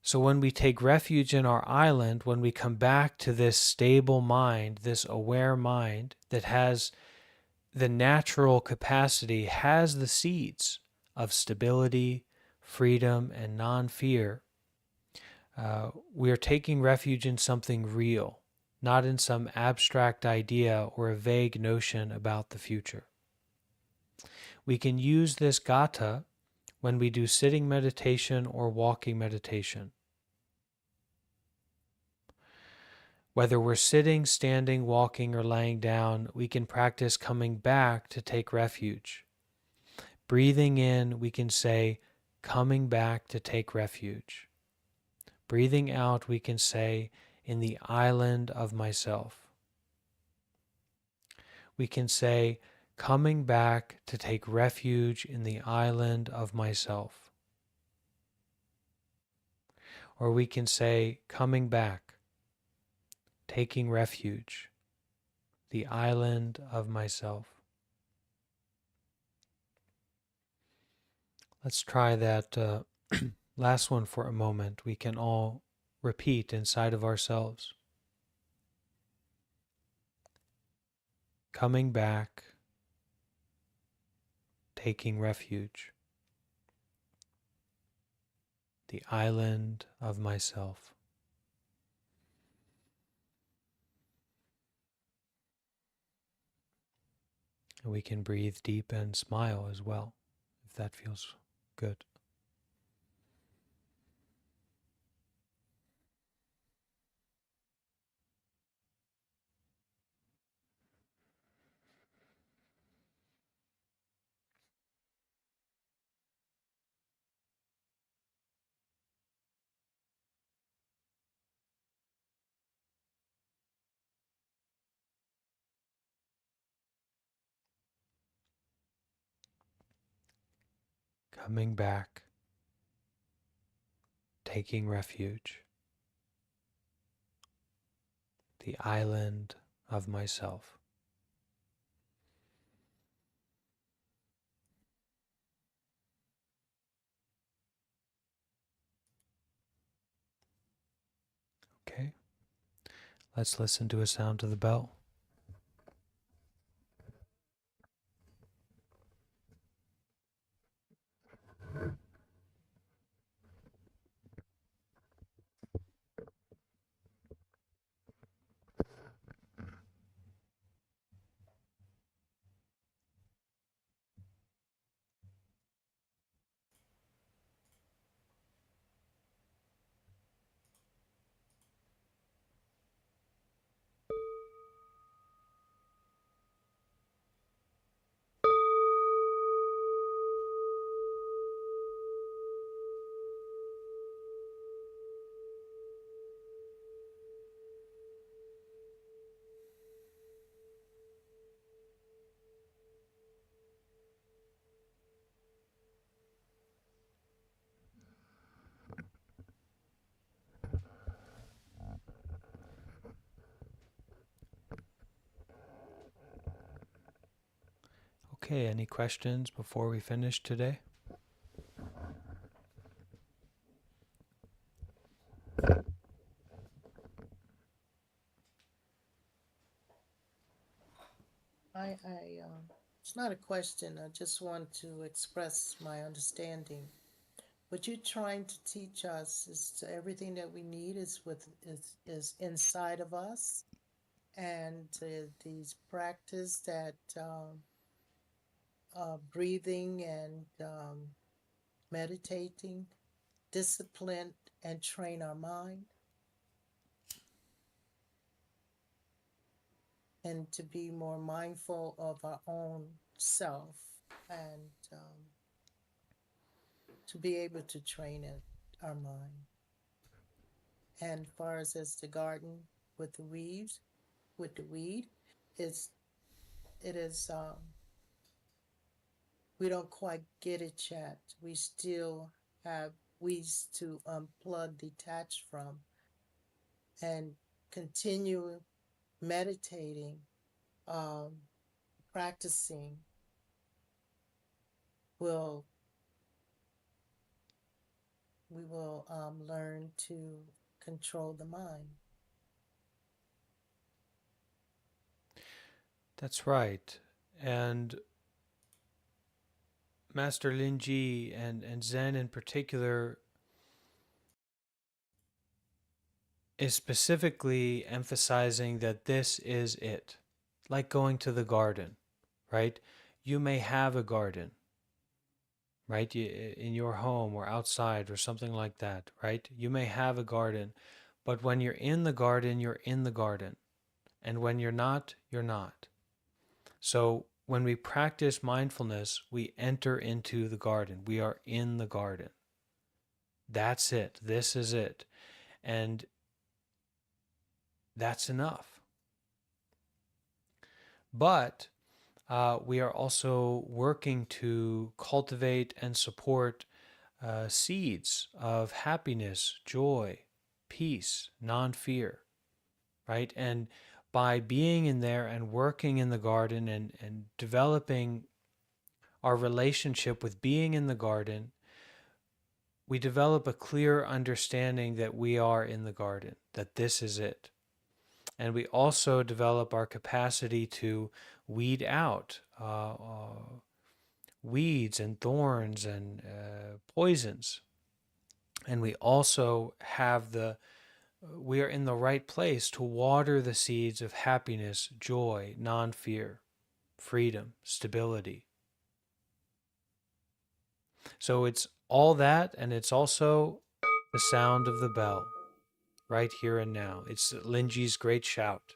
Speaker 1: So when we take refuge in our island, when we come back to this stable mind, this aware mind that has the natural capacity, has the seeds of stability, freedom, and non fear, we are taking refuge in something real, not in some abstract idea or a vague notion about the future. We can use this gata when we do sitting meditation or walking meditation. Whether we're sitting, standing, walking, or laying down, we can practice coming back to take refuge. Breathing in, we can say, coming back to take refuge. Breathing out, we can say, in the island of myself. We can say, coming back to take refuge in the island of myself. Or we can say, coming back, taking refuge, the island of myself. Let's try that last one for a moment. We can all repeat inside of ourselves. Coming back, taking refuge, the island of myself. And we can breathe deep and smile as well, if that feels good. Coming back, taking refuge, the island of myself. Okay, let's listen to a sound of the bell. Okay, any questions before we finish today?
Speaker 3: It's not a question. I just want to express my understanding. What you're trying to teach us is everything that we need is inside of us, and these practice that breathing and meditating, discipline and train our mind. and to be more mindful of our own self, and to be able to train it, our mind. And far as the garden with the weeds, with the weed, it's it is we don't quite get it yet. We still have weeds to unplug, detach from, and continue meditating, um, practicing will we will learn to control the mind.
Speaker 1: That's right. And Master Linji and Zen in particular is specifically emphasizing that this is it. Like going to the garden, right? You may have a garden, right? In your home or outside or something like that, right? You may have a garden, but when you're in the garden, you're in the garden. And when you're not, you're not. So when we practice mindfulness, we enter into the garden. We are in the garden. That's it. This is it. And that's enough. But we are also working to cultivate and support seeds of happiness, joy, peace, non fear, right? And by being in there and working in the garden and developing our relationship with being in the garden, we develop a clear understanding that we are in the garden, that this is it. And we also develop our capacity to weed out weeds and thorns and poisons. And we also have we are in the right place to water the seeds of happiness, joy, non fear, freedom, stability. So it's all that, and it's also the sound of the bell right here and now. It's Linji's great shout,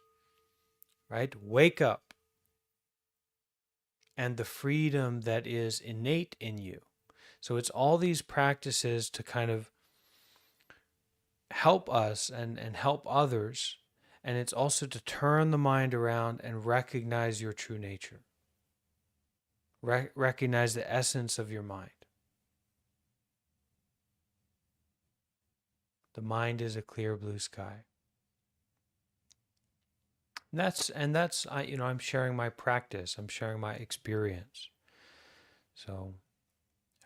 Speaker 1: right? Wake up, and the freedom that is innate in you. So it's all these practices to kind of help us and help others. And it's also to turn the mind around and recognize your true nature. Recognize the essence of your mind. The mind is a clear blue sky. And that's I'm sharing my practice. I'm sharing my experience. So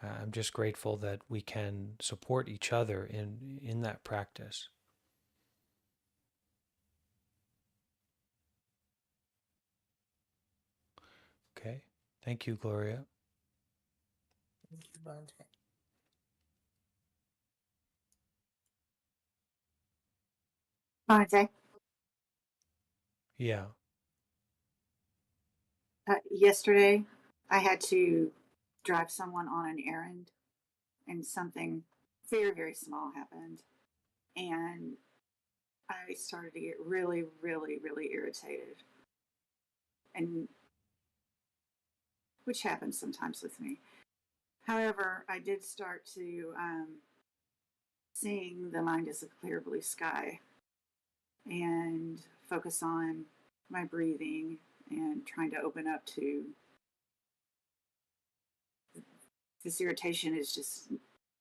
Speaker 1: I'm just grateful that we can support each other in that practice. Okay. Thank you, Gloria.
Speaker 3: Thank you, Bhante.
Speaker 4: Bhante,
Speaker 1: Yeah.
Speaker 4: yesterday I had to drive someone on an errand, and something very, very small happened. And I started to get really, really, really irritated, and which happens sometimes with me. However, I did start to seeing the mind as a clear blue sky and focus on my breathing and trying to open up to this irritation is just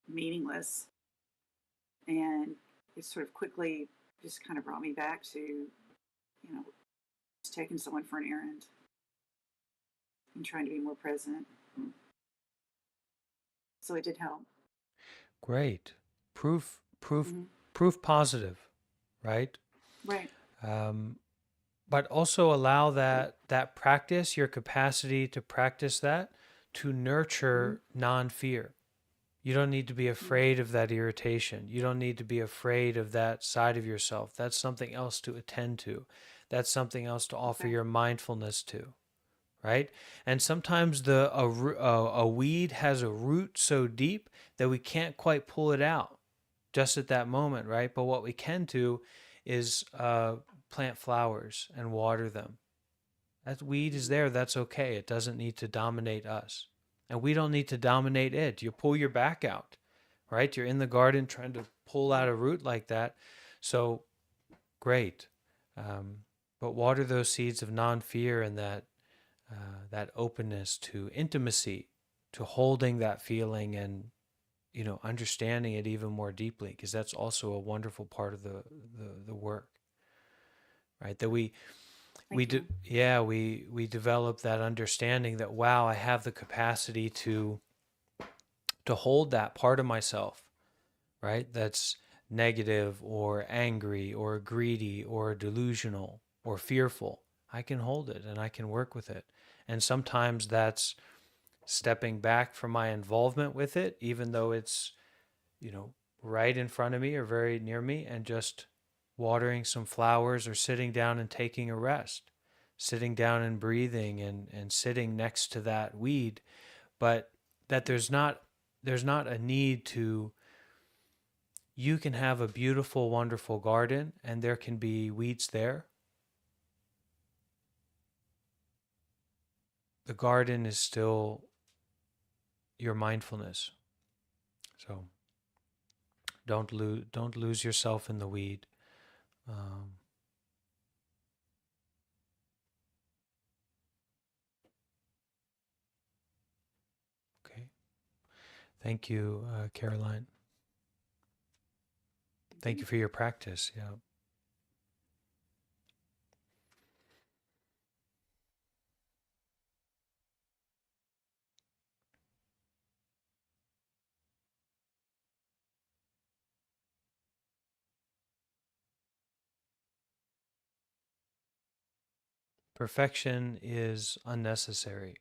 Speaker 4: meaningless. And it sort of quickly just kind of brought me back to, just taking someone for an errand and trying to be more present. So it did help.
Speaker 1: Great. Proof
Speaker 4: Mm-hmm.
Speaker 1: proof positive, right?
Speaker 4: Right.
Speaker 1: But also allow that practice, your capacity to practice that, to nurture non-fear. You don't need to be afraid of that irritation. You don't need to be afraid of that side of yourself. That's something else to attend to. That's something else to offer your mindfulness to, right? And sometimes a weed has a root so deep that we can't quite pull it out just at that moment, right? But what we can do is plant flowers and water them, That weed is there. That's okay. It doesn't need to dominate us. And we don't need to dominate it. You pull your back out, right? You're in the garden trying to pull out a root like that. So great. But water those seeds of non-fear and that openness to intimacy, to holding that feeling and understanding it even more deeply, because that's also a wonderful part of the work, right? That we develop that understanding that, wow, I have the capacity to hold that part of myself, right? That's negative or angry or greedy or delusional or fearful. I can hold it and I can work with it. And sometimes that's stepping back from my involvement with it, even though it's, right in front of me or very near me, and just watering some flowers or sitting down and taking a rest, sitting down and breathing and sitting next to that weed. But that there's not a need to, you can have a beautiful, wonderful garden and there can be weeds there. The garden is still your mindfulness. So don't lose yourself in the weed. Okay. Thank you, Caroline. Thank you for your practice. Yeah. Perfection is unnecessary.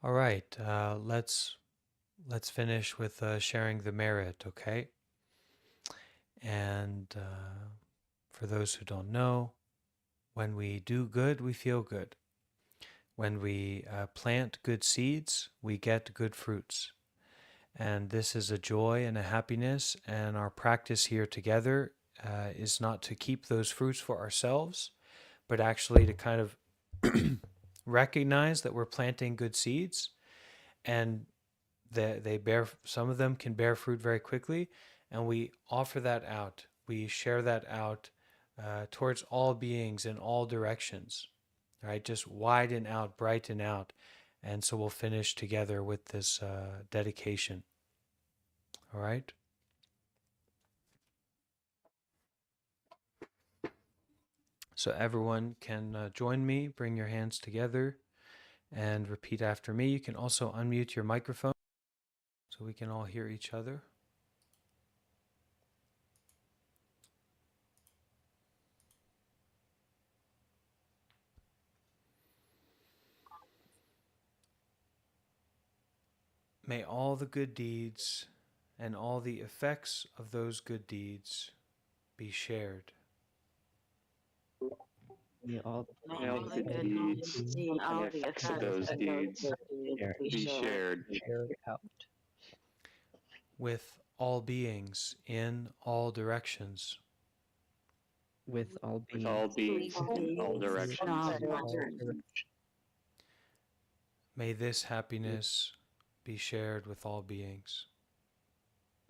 Speaker 1: All right, let's finish with sharing the merit, okay? And for those who don't know, when we do good, we feel good. When we plant good seeds, we get good fruits. And this is a joy and a happiness. And our practice here together is not to keep those fruits for ourselves, but actually to kind of recognize that we're planting good seeds, and they bear, some of them can bear fruit very quickly, and we offer that out. We share that out towards all beings in all directions, right? Just widen out, brighten out. And so we'll finish together with this dedication. All right? So everyone can join me, bring your hands together, and repeat after me. You can also unmute your microphone so we can all hear each other. May all the good deeds and all the effects of those good deeds be shared.
Speaker 5: May all
Speaker 6: May all the good deeds and all the effects of those deeds be shared
Speaker 5: out
Speaker 1: With all beings in all directions.
Speaker 5: with all
Speaker 6: with all
Speaker 5: beings
Speaker 6: beings in all directions.
Speaker 1: May this happiness be shared with all beings.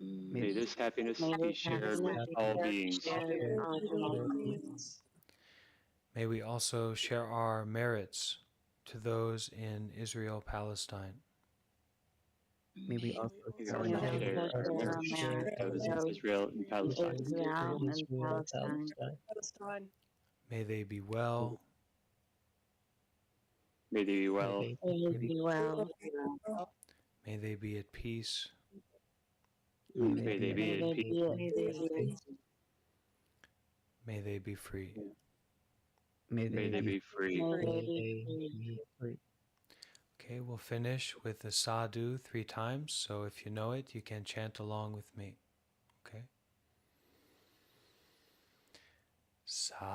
Speaker 6: May this happiness be shared with all beings.
Speaker 1: May we also share our merits to those in Israel, Palestine.
Speaker 5: May we also
Speaker 6: May we also share our merits with those in Israel and Palestine.
Speaker 1: May they be well.
Speaker 6: May they be well.
Speaker 1: May they be at peace.
Speaker 6: May they be at peace.
Speaker 1: May they be free.
Speaker 5: May
Speaker 6: May they be free.
Speaker 1: Okay, we'll finish with the sadhu 3 times. So if you know it, you can chant along with me. Okay? Sadhu.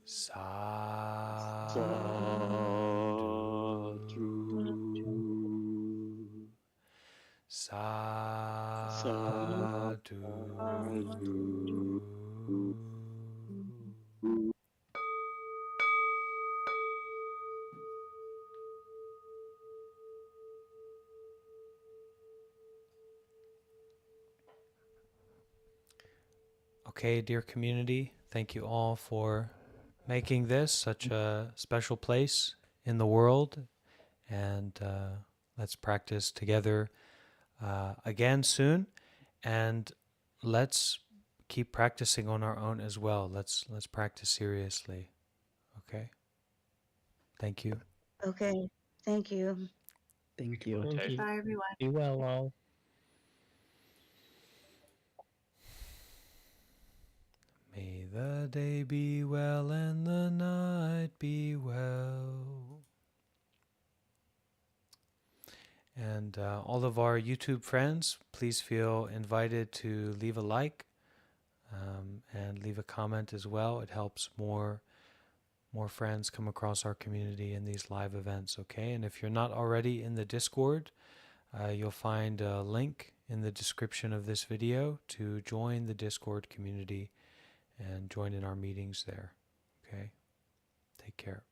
Speaker 1: Sadhu. Sadhu. Okay, dear community, thank you all for making this such a special place in the world. And let's practice together again soon. And let's keep practicing on our own as well. Let's practice seriously. Okay? Thank you.
Speaker 7: Okay. Thank you.
Speaker 5: Thank you.
Speaker 2: Thank you.
Speaker 4: Bye, everyone.
Speaker 2: Be well, all.
Speaker 1: May the day be well and the night be well. And all of our YouTube friends, please feel invited to leave a like and leave a comment as well. It helps more friends come across our community in these live events, okay? And if you're not already in the Discord, you'll find a link in the description of this video to join the Discord community and join in our meetings there, okay? Take care.